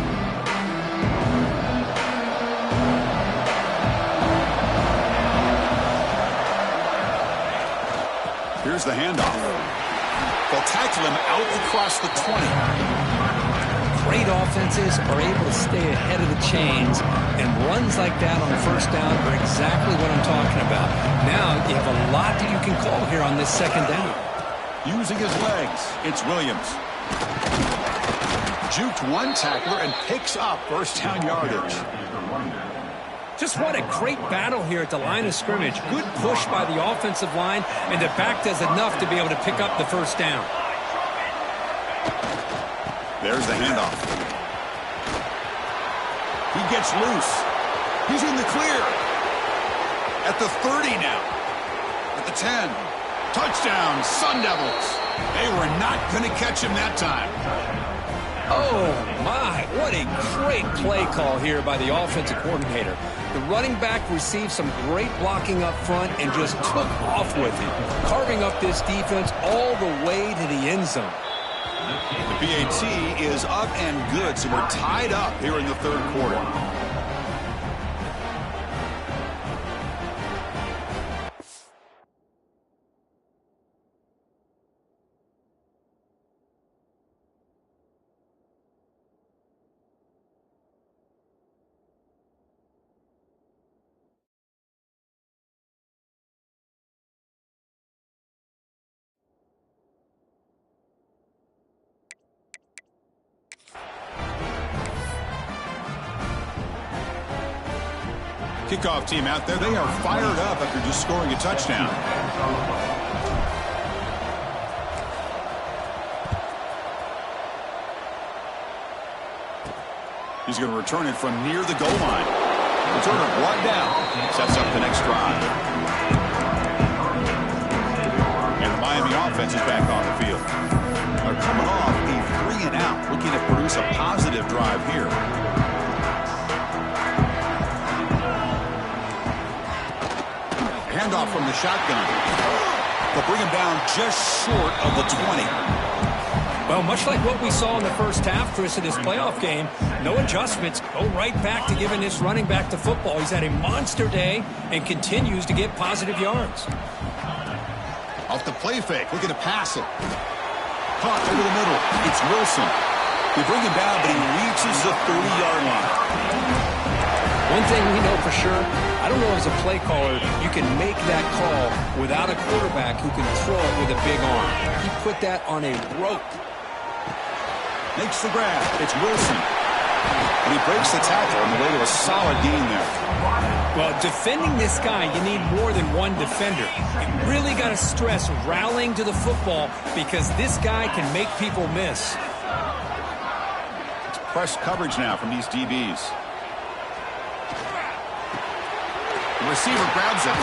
Here's the handoff. They'll tackle him out across the 20. Great offenses are able to stay ahead of the chains, and runs like that on first down are exactly what I'm talking about. Now you have a lot that you can call here on this second down. Using his legs, it's Williams. Juked one tackler and picks up first down yardage. Just what a great battle here at the line of scrimmage. Good push by the offensive line, and the back does enough to be able to pick up the first down. There's the handoff. He gets loose. He's in the clear. At the 30 now. At the 10. Touchdown, Sun Devils. They were not going to catch him that time. Oh, my. What a great play call here by the offensive coordinator. The running back received some great blocking up front and just took off with it, carving up this defense all the way to the end zone. The PAT is up and good, so we're tied up here in the third quarter. Kickoff team out there, they are fired up after just scoring a touchdown. He's going to return it from near the goal line. Returner brought down. Sets up the next drive. And the Miami offense is back on the field. They're coming off a 3 and out, looking to produce a positive drive here. Handoff from the shotgun. They'll bring him down just short of the 20. Well, much like what we saw in the first half, Chris, in this playoff game, no adjustments. Go right back to giving this running back the football. He's had a monster day and continues to get positive yards. Off the play fake, looking to pass it. Caught over the middle. It's Wilson. They bring him down, but he reaches the 30-yard line. One thing we know for sure, I don't know as a play caller, you can make that call without a quarterback who can throw it with a big arm. He put that on a rope. Makes the grab. It's Wilson. And he breaks the tackle on the way to a solid gain there. Well, defending this guy, you need more than one defender. You really got to stress rallying to the football because this guy can make people miss. It's press coverage now from these DBs. The receiver grabs it.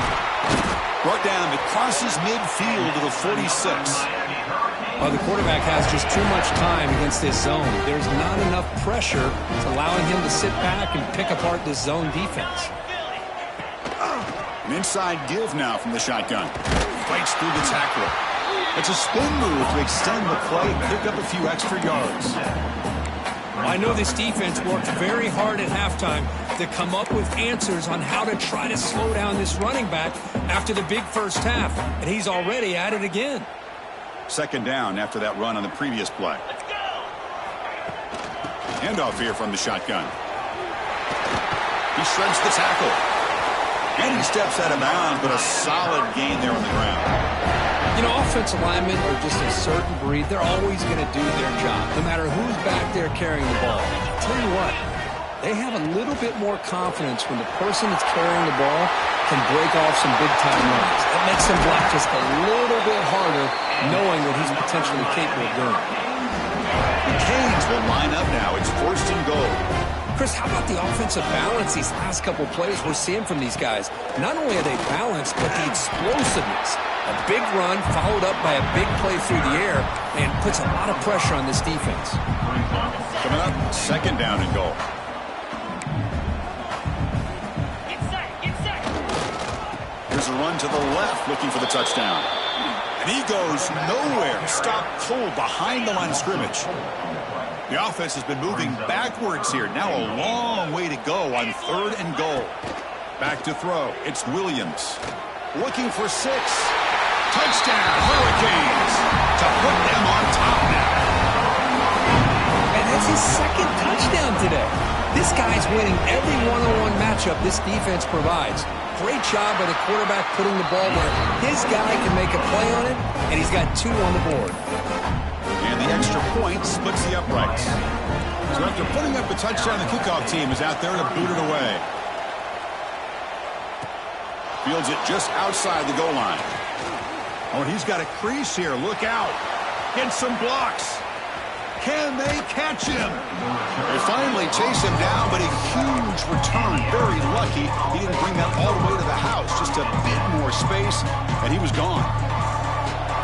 Brought down. It crosses midfield to the 46. Well, the quarterback has just too much time against this zone. There's not enough pressure to allowing him to sit back and pick apart this zone defense. An inside give now from the shotgun. Fights through the tackle. It's a spin move to extend the play and pick up a few extra yards. I know this defense worked very hard at halftime to come up with answers on how to try to slow down this running back after the big first half, and he's already at it again. Second down after that run on the previous play. Handoff here from the shotgun. He shreds the tackle. And he steps out of bounds, but a solid gain there on the ground. You know, offensive linemen are just a certain breed. They're always going to do their job, no matter who's back there carrying the ball. I'll tell you what, they have a little bit more confidence when the person that's carrying the ball can break off some big-time runs. It makes them block just a little bit harder, knowing what he's potentially capable of doing. The Canes will line up now. It's 1st and goal. Chris, how about the offensive balance these last couple plays we're seeing from these guys? Not only are they balanced, but the explosiveness. A big run followed up by a big play through the air and puts a lot of pressure on this defense. Coming up, 2nd down and goal. Here's a run to the left, looking for the touchdown. And he goes nowhere. Stopped cold behind the line of scrimmage. The offense has been moving backwards here. Now a long way to go on 3rd and goal. Back to throw. It's Williams. Looking for 6. Touchdown, Hurricanes. To put them on top now. And that's his 2nd touchdown today. This guy's winning every one-on-one matchup this defense provides. Great job by the quarterback putting the ball where his guy can make a play on it, and he's got 2 on the board. And the extra point splits the uprights. So after putting up a touchdown, the kickoff team is out there to boot it away. Fields it just outside the goal line. Oh, and he's got a crease here. Look out. Get some blocks. Can they catch him? They finally chase him down, but a huge return. Very lucky he didn't bring that all the way to the house. Just a bit more space, and he was gone.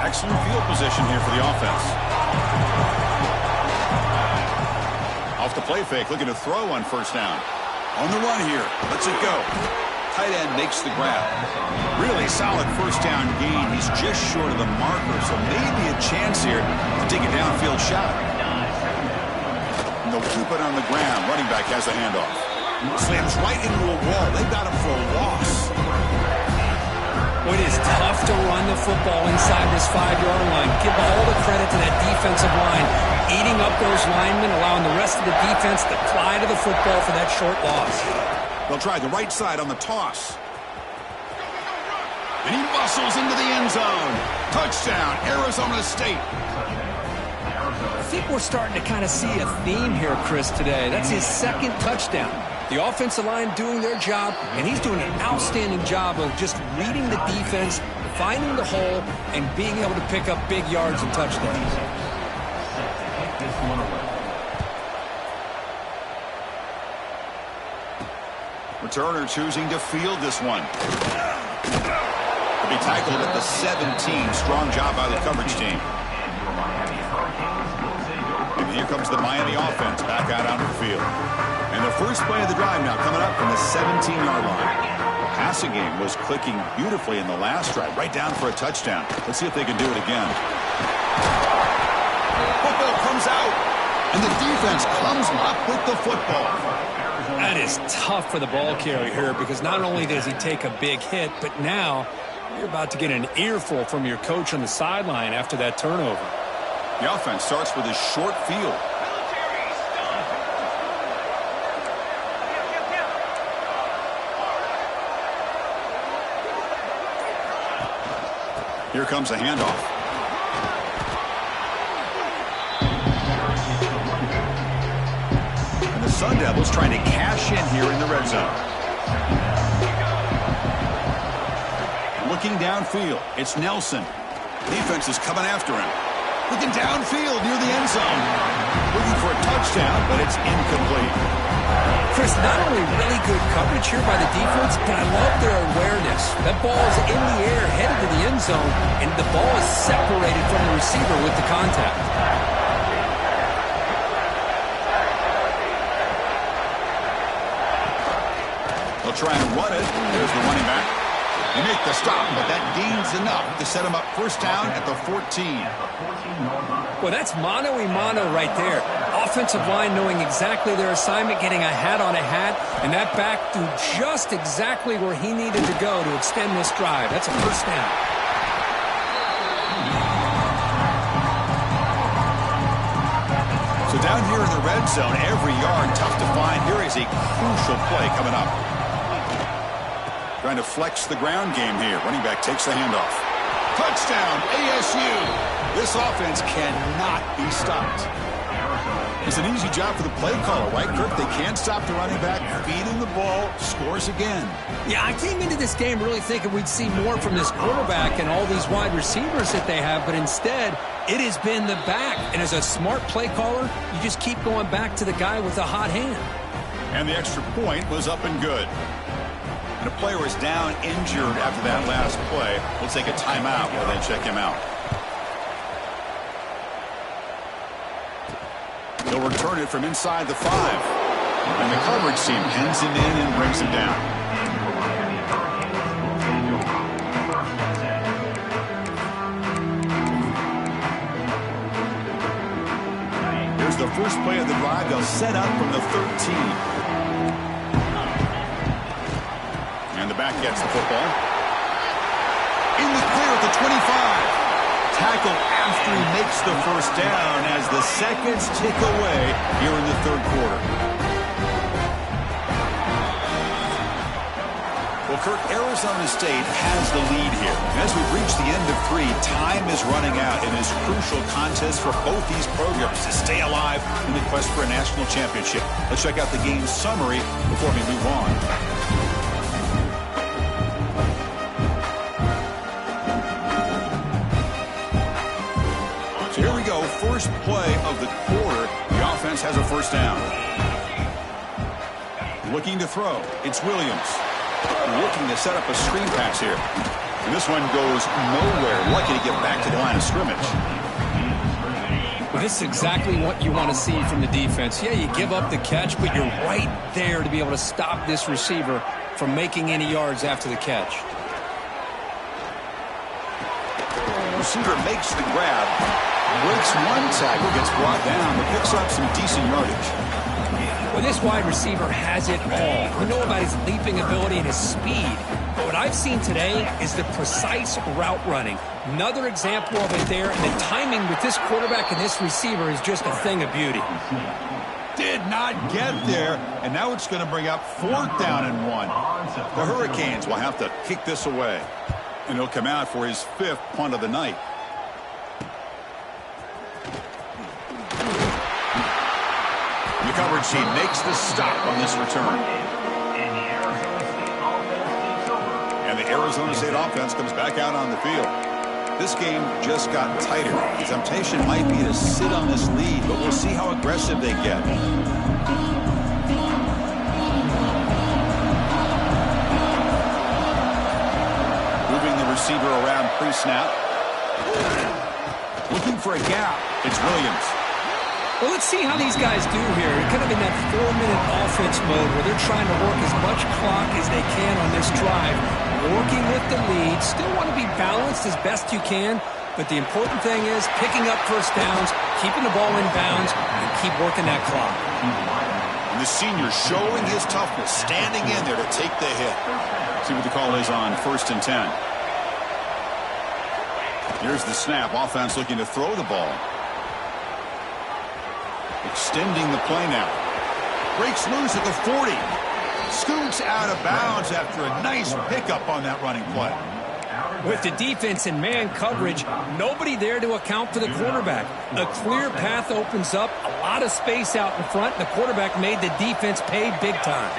Excellent field position here for the offense. Off the play fake, looking to throw on first down. On the run here. Lets it go. Tight end makes the grab. Really solid first down gain. He's just short of the marker, so maybe a chance here to take a downfield shot. And they'll keep it on the ground. Running back has the handoff. Slams right into a wall. They've got him for a loss. It is tough to run the football inside this 5-yard line. Give all the credit to that defensive line, eating up those linemen, allowing the rest of the defense to fly to the football for that short loss. They'll try the right side on the toss. And he muscles into the end zone. Touchdown, Arizona State. I think we're starting to kind of see a theme here, Chris, today. That's his second touchdown. The offensive line doing their job, and he's doing an outstanding job of just reading the defense, finding the hole, and being able to pick up big yards and touchdowns. Returner choosing to field this one. He'll be tackled at the 17. Strong job by the coverage team. And here comes the Miami offense back out onto the field. And the first play of the drive now coming up from the 17-yard line. The passing game was clicking beautifully in the last drive, right down for a touchdown. Let's see if they can do it again. Football comes out, and the defense comes up with the football. That is tough for the ball carrier here because not only does he take a big hit, but now you're about to get an earful from your coach on the sideline after that turnover. The offense starts with a short field. Here comes a handoff. And the Sun Devils trying to cash in here in the red zone. Looking downfield, it's Nelson. Defense is coming after him. Looking downfield near the end zone. Looking for a touchdown, but it's incomplete. Chris, not only really good coverage here by the defense, but I love their awareness. That ball is in the air, headed to the end zone, and the ball is separated from the receiver with the contact. They'll try and run it. There's the running back. They make the stop, but that gains enough to set him up first down at the 14. Well, that's mano-a-mano right there. Offensive line knowing exactly their assignment, getting a hat on a hat, and that back threw just exactly where he needed to go to extend this drive. That's a first down. So down here in the red zone, every yard tough to find. Here is a crucial play coming up. Trying to flex the ground game here. Running back takes the handoff. Touchdown, ASU. This offense cannot be stopped. It's an easy job for the play caller, right, Kirk? They can't stop the running back. Feed him the ball, scores again. Yeah, I came into this game really thinking we'd see more from this quarterback and all these wide receivers that they have, but instead, it has been the back. And as a smart play caller, you just keep going back to the guy with the hot hand. And the extra point was up and good. And a player is down injured after that last play. We'll take a timeout while they check him out. He'll return it from inside the 5. And the coverage team pins him in and brings him down. Here's the first play of the drive. They'll set up from the 13. And the back gets the football. In the clear at the 25. Tackle after he makes the first down as the seconds tick away here in the third quarter. Well, Kirk, Arizona State has the lead here. And as we've reached the end of 3, time is running out in this crucial contest for both these programs to stay alive in the quest for a national championship. Let's check out the game summary before we move on. first play of the quarter, the offense has a first down. Looking to throw. It's Williams. Looking to set up a screen pass here. And this one goes nowhere. Lucky to get back to the line of scrimmage. Well, this is exactly what you want to see from the defense. Yeah, you give up the catch, but you're right there to be able to stop this receiver from making any yards after the catch. Receiver makes the grab. Breaks one tackle, gets brought down, but picks up some decent yardage. Well, this wide receiver has it all. We know about his leaping ability and his speed. But what I've seen today is the precise route running. Another example of it there, and the timing with this quarterback and this receiver is just a thing of beauty. Did not get there, and now it's going to bring up 4th down and 1. The Hurricanes will have to kick this away, and he'll come out for his 5th punt of the night. The coverage team makes the stop on this return. And the Arizona State offense comes back out on the field. This game just got tighter. The temptation might be to sit on this lead, but we'll see how aggressive they get. Moving the receiver around pre-snap. Looking for a gap. It's Williams. Well, let's see how these guys do here. Kind of in that 4-minute offense mode where they're trying to work as much clock as they can on this drive. Working with the lead. Still want to be balanced as best you can. But the important thing is picking up first downs, keeping the ball in bounds, and keep working that clock. And the senior showing his toughness, standing in there to take the hit. See what the call is on 1st and 10. Here's the snap. Offense looking to throw the ball. Extending the play now. Breaks loose at the 40. Scoots out of bounds after a nice pickup on that running play. With the defense in man coverage, nobody there to account for the quarterback. A clear path opens up, a lot of space out in front, and the quarterback made the defense pay big time.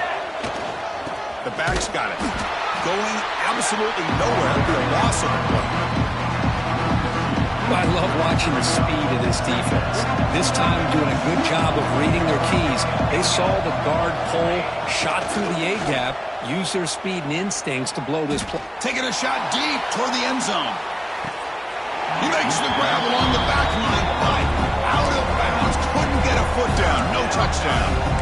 The back's got it. Going absolutely nowhere after the loss of the play. I love watching the speed of this defense. This time doing a good job of reading their keys. They saw the guard pull, shot through the A-gap, used their speed and instincts to blow this play. Taking a shot deep toward the end zone. He makes the grab along the back line, but out of bounds. Couldn't get a foot down. No touchdown.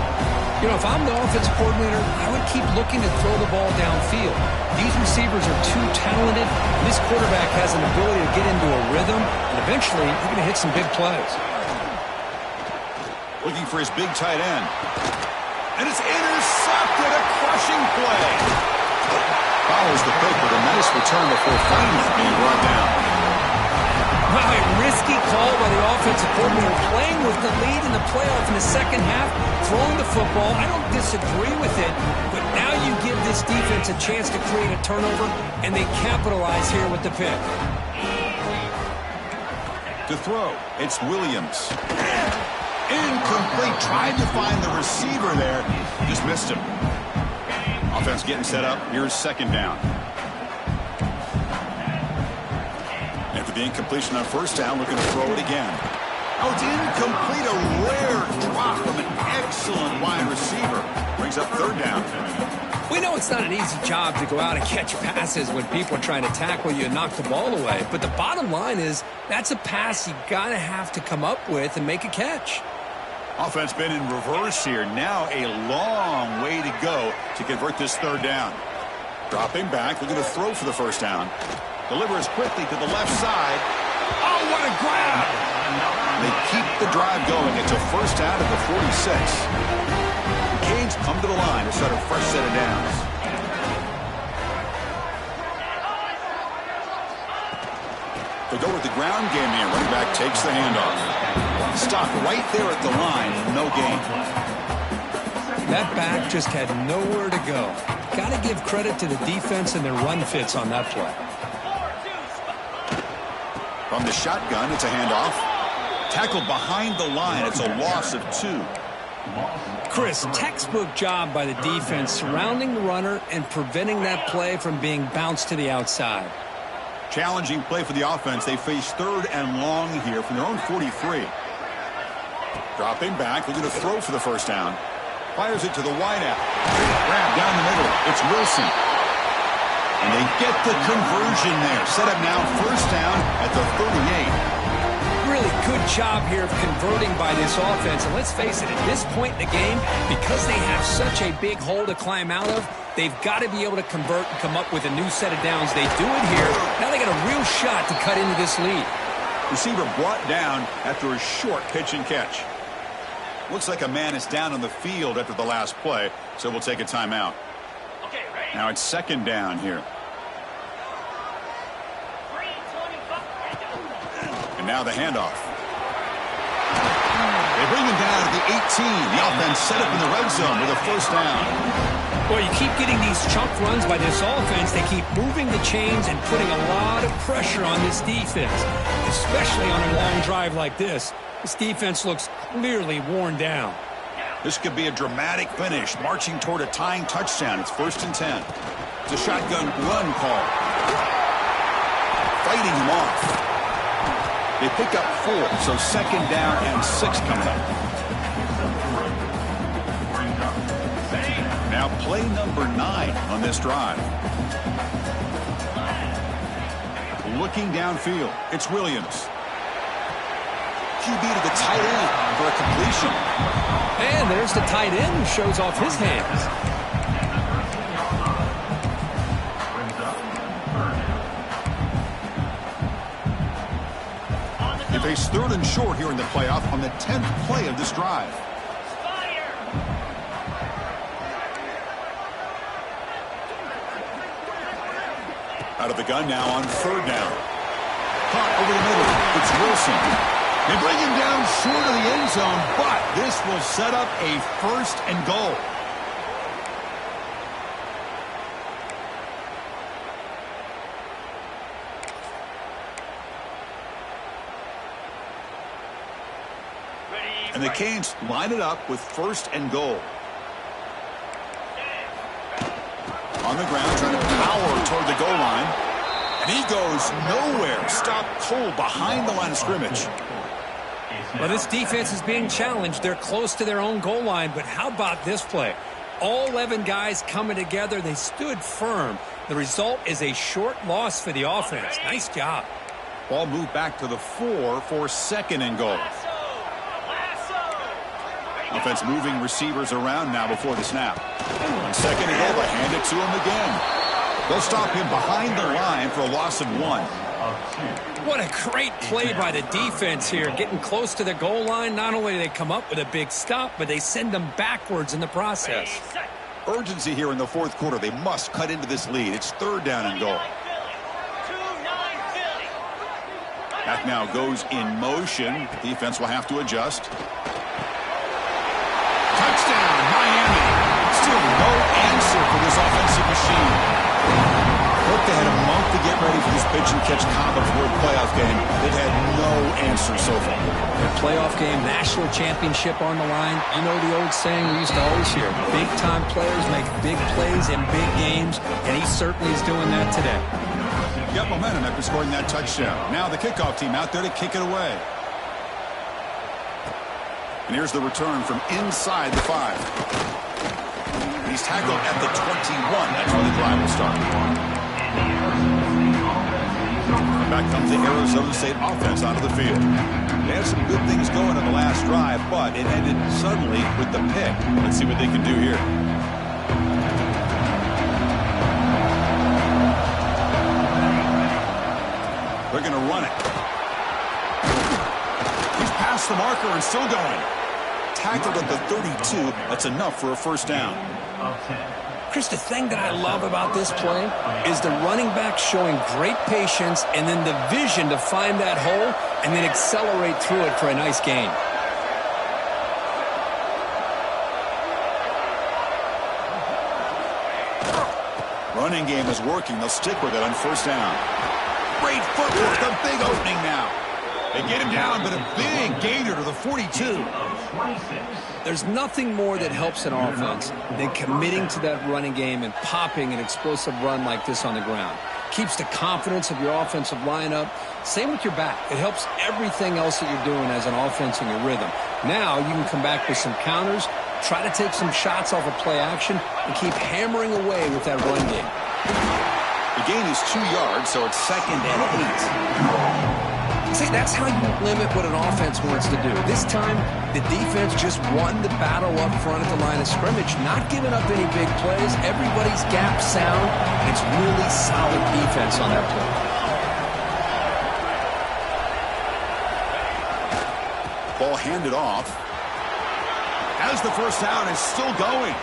You know, if I'm the offensive coordinator, I would keep looking to throw the ball downfield. These receivers are too talented. This quarterback has an ability to get into a rhythm, and eventually you're going to hit some big plays. Looking for his big tight end. And it's intercepted. A crushing play. Follows the pick with a nice return before finally being brought down. Wow, a risky call by the offensive coordinator, playing with the lead in the playoff in the second half, throwing the football. I don't disagree with it, but now you give this defense a chance to create a turnover, and they capitalize here with the pick. To throw, it's Williams. Incomplete. Tried to find the receiver there. Just missed him. Offense getting set up. Here's 2nd down. After the incompletion on 1st down, looking to throw it again. Oh, it's incomplete. A rare drop from an excellent wide receiver. Brings up 3rd down. We know it's not an easy job to go out and catch passes when people are trying to tackle you and knock the ball away. But the bottom line is that's a pass you got to have to come up with and make a catch. Offense been in reverse here. Now a long way to go to convert this 3rd down. Dropping back, looking to throw for the 1st down. Delivers quickly to the left side. Oh, what a grab! They keep the drive going. It's a 1st down at the 46. The Canes come to the line to start a fresh set of downs. They go with the ground game here. Running back takes the handoff. Stop right there at the line. No gain. That back just had nowhere to go. Got to give credit to the defense and their run fits on that play. From the shotgun, it's a handoff. Tackled behind the line. It's a loss of 2. Chris, textbook job by the defense surrounding the runner and preventing that play from being bounced to the outside. Challenging play for the offense. They face 3rd and long here from their own 43. Dropping back, looking to throw for the first down. Fires it to the wideout. Grab down the middle. It's Wilson. And they get the conversion there. Set up now first down at the 38. Really good job here of converting by this offense. And let's face it, at this point in the game, because they have such a big hole to climb out of, they've got to be able to convert and come up with a new set of downs. They do it here. Now they got a real shot to cut into this lead. Receiver brought down after a short pitch and catch. Looks like a man is down on the field after the last play, so we'll take a timeout. Now it's second down here. And now the handoff. They bring him down to the 18. The offense set up in the red zone with a first down. Well, you keep getting these chunk runs by this offense. They keep moving the chains and putting a lot of pressure on this defense, especially on a long drive like this. This defense looks clearly worn down. This could be a dramatic finish, marching toward a tying touchdown. It's 1st and 10. It's a shotgun run call. Fighting him off. They pick up 4, so second down and 6 coming up. Now play number 9 on this drive. Looking downfield, it's Williams. QB to the tight end for a completion. And there's the tight end who shows off his hands. They face 3rd and short here in the playoff on the 10th play of this drive. Out of the gun now on 3rd down. Caught over the middle. It's Wilson. They bring him down short of the end zone, but this will set up a 1st and goal. And the Canes line it up with 1st and goal. On the ground, trying to power toward the goal line. And he goes nowhere. Stopped cold behind the line of scrimmage. Well, this defense is being challenged. They're close to their own goal line, but how about this play? All 11 guys coming together. They stood firm. The result is a short loss for the offense. Nice job. Ball moved back to the 4 for 2nd and goal. Offense moving receivers around now before the snap. On 2nd and goal, they hand it to him again. They'll stop him behind the line for a loss of 1. What a great play by the defense here. Getting close to the goal line, not only do they come up with a big stop, but they send them backwards in the process. Urgency here in the 4th quarter. They must cut into this lead. It's 3rd down and goal. That now goes in motion. Defense will have to adjust. Touchdown, Miami. Still no answer for this offensive machine. Hope they had a month to get ready for this pitch and catch Conference World Playoff game. They've had no answer so far. A playoff game, national championship on the line. You know the old saying we used to always hear, big-time players make big plays in big games, and he certainly is doing that today. Got momentum after scoring that touchdown. Now the kickoff team out there to kick it away. And here's the return from inside the 5. He's tackled at the 21. That's where the drive will start. Back comes the Arizona State offense onto the field. They had some good things going on the last drive, but it ended suddenly with the pick. Let's see what they can do here. They're going to run it. He's past the marker and still going. Tackled at the 32. That's enough for a first down. Chris, the thing that I love about this play is the running back showing great patience and then the vision to find that hole and then accelerate through it for a nice gain. Running game is working. They'll stick with it on first down. Great footwork. A big opening now. They get him down, but a big gainer to the 42. There's nothing more that helps an offense than committing to that running game and popping an explosive run like this on the ground. keeps the confidence of your offensive line up. Same with your back. It helps everything else that you're doing as an offense in your rhythm. Now you can come back with some counters, try to take some shots off of play action, and keep hammering away with that run game. The gain is 2 yards, so it's 2nd and 8. See, that's how you limit what an offense wants to do. This time, the defense just won the battle up front at the line of scrimmage, not giving up any big plays. Everybody's gap sound, and it's really solid defense on that play. Ball handed off. As the first down is still going.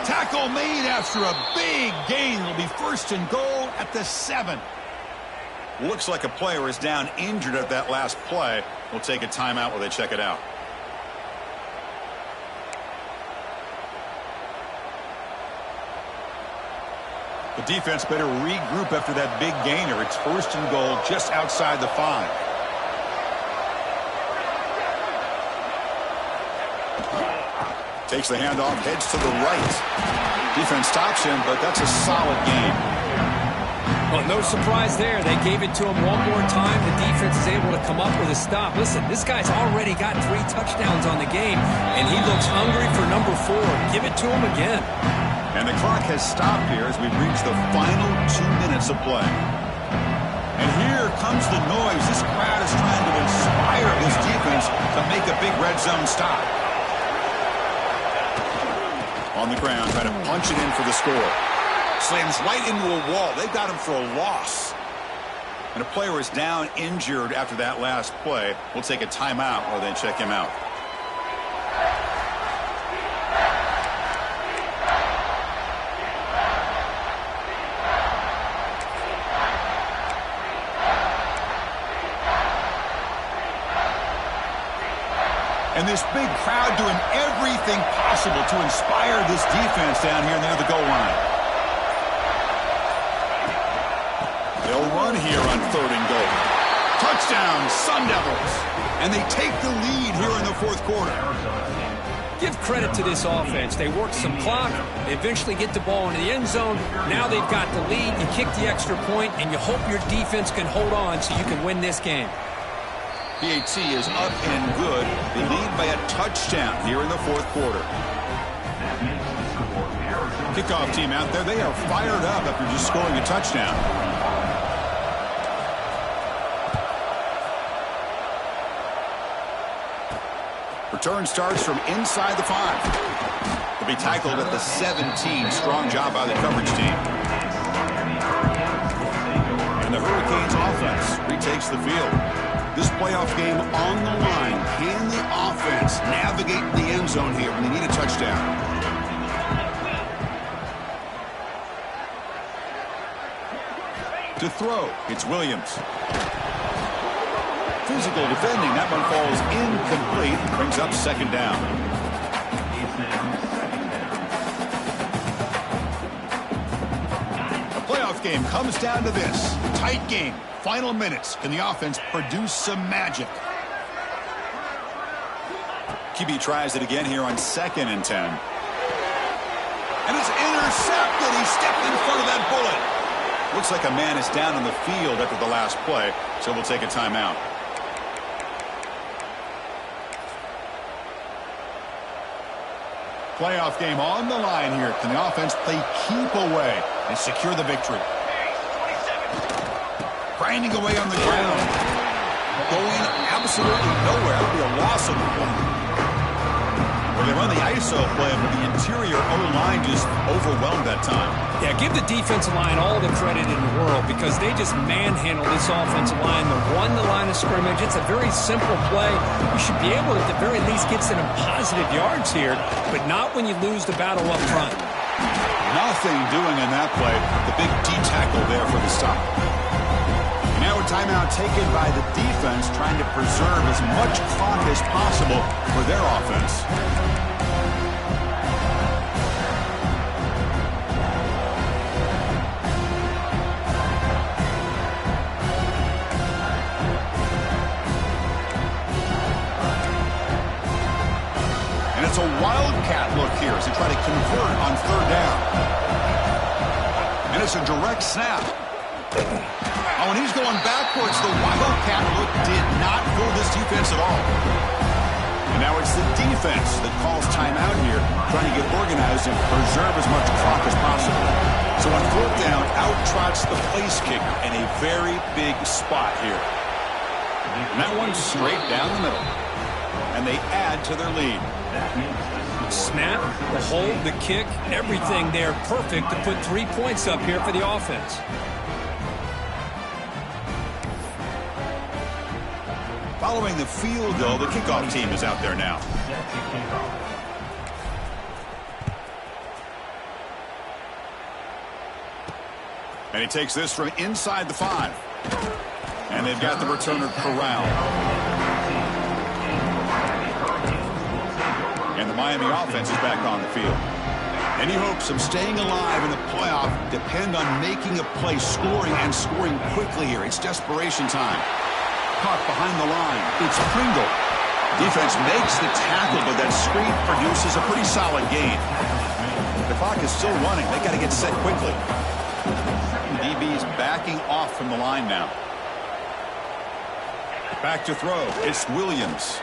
Tackle made after a big gain. It'll be 1st and goal at the 7. Looks like a player is down injured at that last play. We'll take a timeout while they check it out. The defense better regroup after that big gainer. It's 1st and goal just outside the 5. Takes the handoff, heads to the right. Defense stops him, but that's a solid game. Well, no surprise there. They gave it to him one more time. The defense is able to come up with a stop. Listen, this guy's already got 3 touchdowns on the game, and he looks hungry for number 4. Give it to him again. And the clock has stopped here as we've reached the final 2 minutes of play. And here comes the noise. This crowd is trying to inspire this defense to make a big red zone stop. On the ground, trying to punch it in for the score. Slams right into a wall. They've got him for a loss. And a player is down injured after that last play. We'll take a timeout while they check him out. And this big crowd doing everything possible to inspire this defense down here near the goal line. They'll run here on 3rd and goal. Touchdown, Sun Devils. And they take the lead here in the 4th quarter. Give credit to this offense. They work some clock. They eventually get the ball into the end zone. Now they've got the lead. You kick the extra point, and you hope your defense can hold on so you can win this game. PAT is up and good. They lead by a touchdown here in the 4th quarter. Kickoff team out there. They are fired up after just scoring a touchdown. Return starts from inside the 5. They'll be tackled at the 17. Strong job by the coverage team. And the Hurricanes offense retakes the field. This playoff game on the line. Can the offense navigate the end zone here when they need a touchdown? To throw, it's Williams. Physical defending. That one falls incomplete. Brings up 2nd down. The playoff game comes down to this. Tight game. Final minutes. Can the offense produce some magic? QB tries it again here on 2nd and 10. And it's intercepted. He stepped in front of that bullet. Looks like a man is down on the field after the last play, so we'll take a timeout. Playoff game on the line here. Can the offense play keep away and secure the victory? Grinding away on the ground. Going absolutely nowhere. That'll be a loss of the play. Well, they run the ISO play, but the interior O-line just overwhelmed that time. Yeah, give the defensive line all the credit in the world because they just manhandled this offensive line. They won the line of scrimmage. It's a very simple play. You should be able to, at the very least, get some positive yards here, but not when you lose the battle up front. Nothing doing in that play. The big D tackle there for the stop. Now a timeout taken by the defense, trying to preserve as much clock as possible for their offense. And it's a wildcat look here as they try to convert on 3rd down. And is a direct snap. Oh, and he's going backwards. The Wildcat look did not fool this defense at all. And now it's the defense that calls timeout here, trying to get organized and preserve as much clock as possible. So on fourth down, out trots the place kicker in a very big spot here. And that one's straight down the middle. And they add to their lead. Snap, the hold, the kick, everything there perfect to put 3 points up here for the offense. Following the field goal, the kickoff team is out there now. And he takes this from inside the 5. And they've got the returner corralled. And the Miami offense is back on the field. Any hopes of staying alive in the playoff depend on making a play, scoring, and scoring quickly here. It's desperation time. Caught behind the line. It's Pringle. Defense makes the tackle, but that screen produces a pretty solid gain. The clock is still running. They got to get set quickly. DB's backing off from the line now. Back to throw. It's Williams.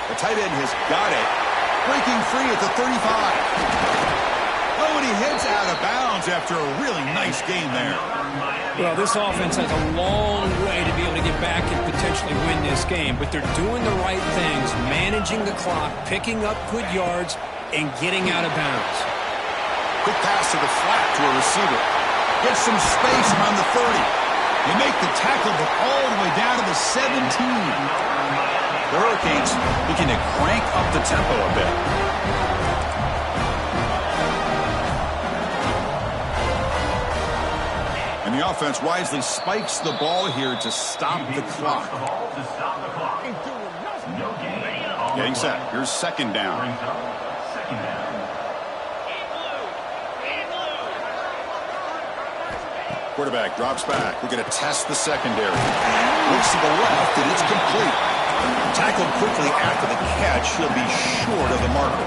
The tight end has got it. Breaking free at the 35. Oh, and he heads out of bounds after a really nice game there. Well, this offense has a long way to be able to get back and potentially win this game, but they're doing the right things, managing the clock, picking up good yards, and getting out of bounds. Quick pass to the flat to a receiver. Gets some space around the 30. They make the tackle, but all the way down to the 17. The Hurricanes begin to crank up the tempo a bit. And the offense wisely spikes the ball here to stop the clock. Getting set. Here's second down. Quarterback drops back. We're going to test the secondary. Looks to the left, and it's complete. Tackled quickly after the catch. He'll be short of the marker.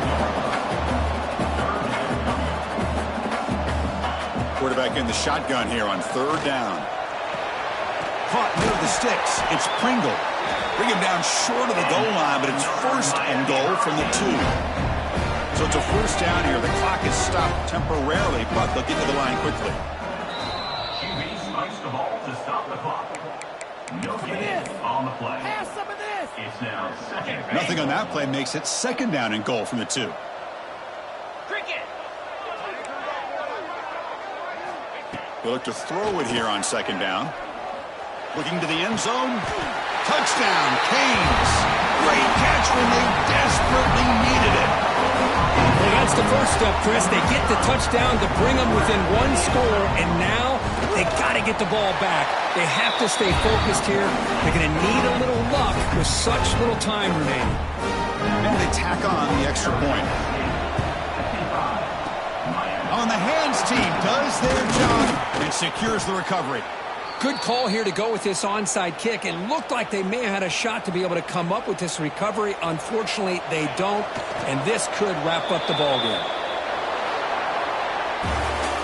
Quarterback in the shotgun here on third down. Caught near the sticks. It's Pringle. Bring him down short of the goal line, but it's first and goal from the 2. So it's a first down here. The clock is stopped temporarily, but they'll get to the line quickly. The ball to stop the clock. No gain on the play. Have some of this. It's now second. Nothing on that play makes it second down and goal from the 2. Cricket. They look to throw it here on second down. Looking to the end zone. Touchdown, Canes. Great catch when they desperately needed it. Well, that's the first step, Chris. They get the touchdown to bring them within 1 score, and now they got to get the ball back. They have to stay focused here. They're going to need a little luck with such little time remaining. And they tack on the extra point. On the hands team does their job and secures the recovery. Good call here to go with this onside kick. It looked like they may have had a shot to be able to come up with this recovery. Unfortunately, they don't, and this could wrap up the ballgame.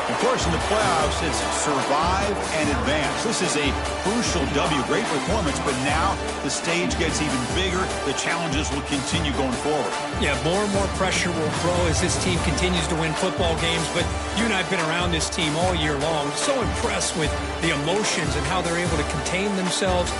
Of course, in the playoffs, it's survive and advance. This is a crucial W. Great performance, but now the stage gets even bigger. The challenges will continue going forward. Yeah, more and more pressure will grow as this team continues to win football games, but you and I have been around this team all year long. So impressed with the emotions and how they're able to contain themselves,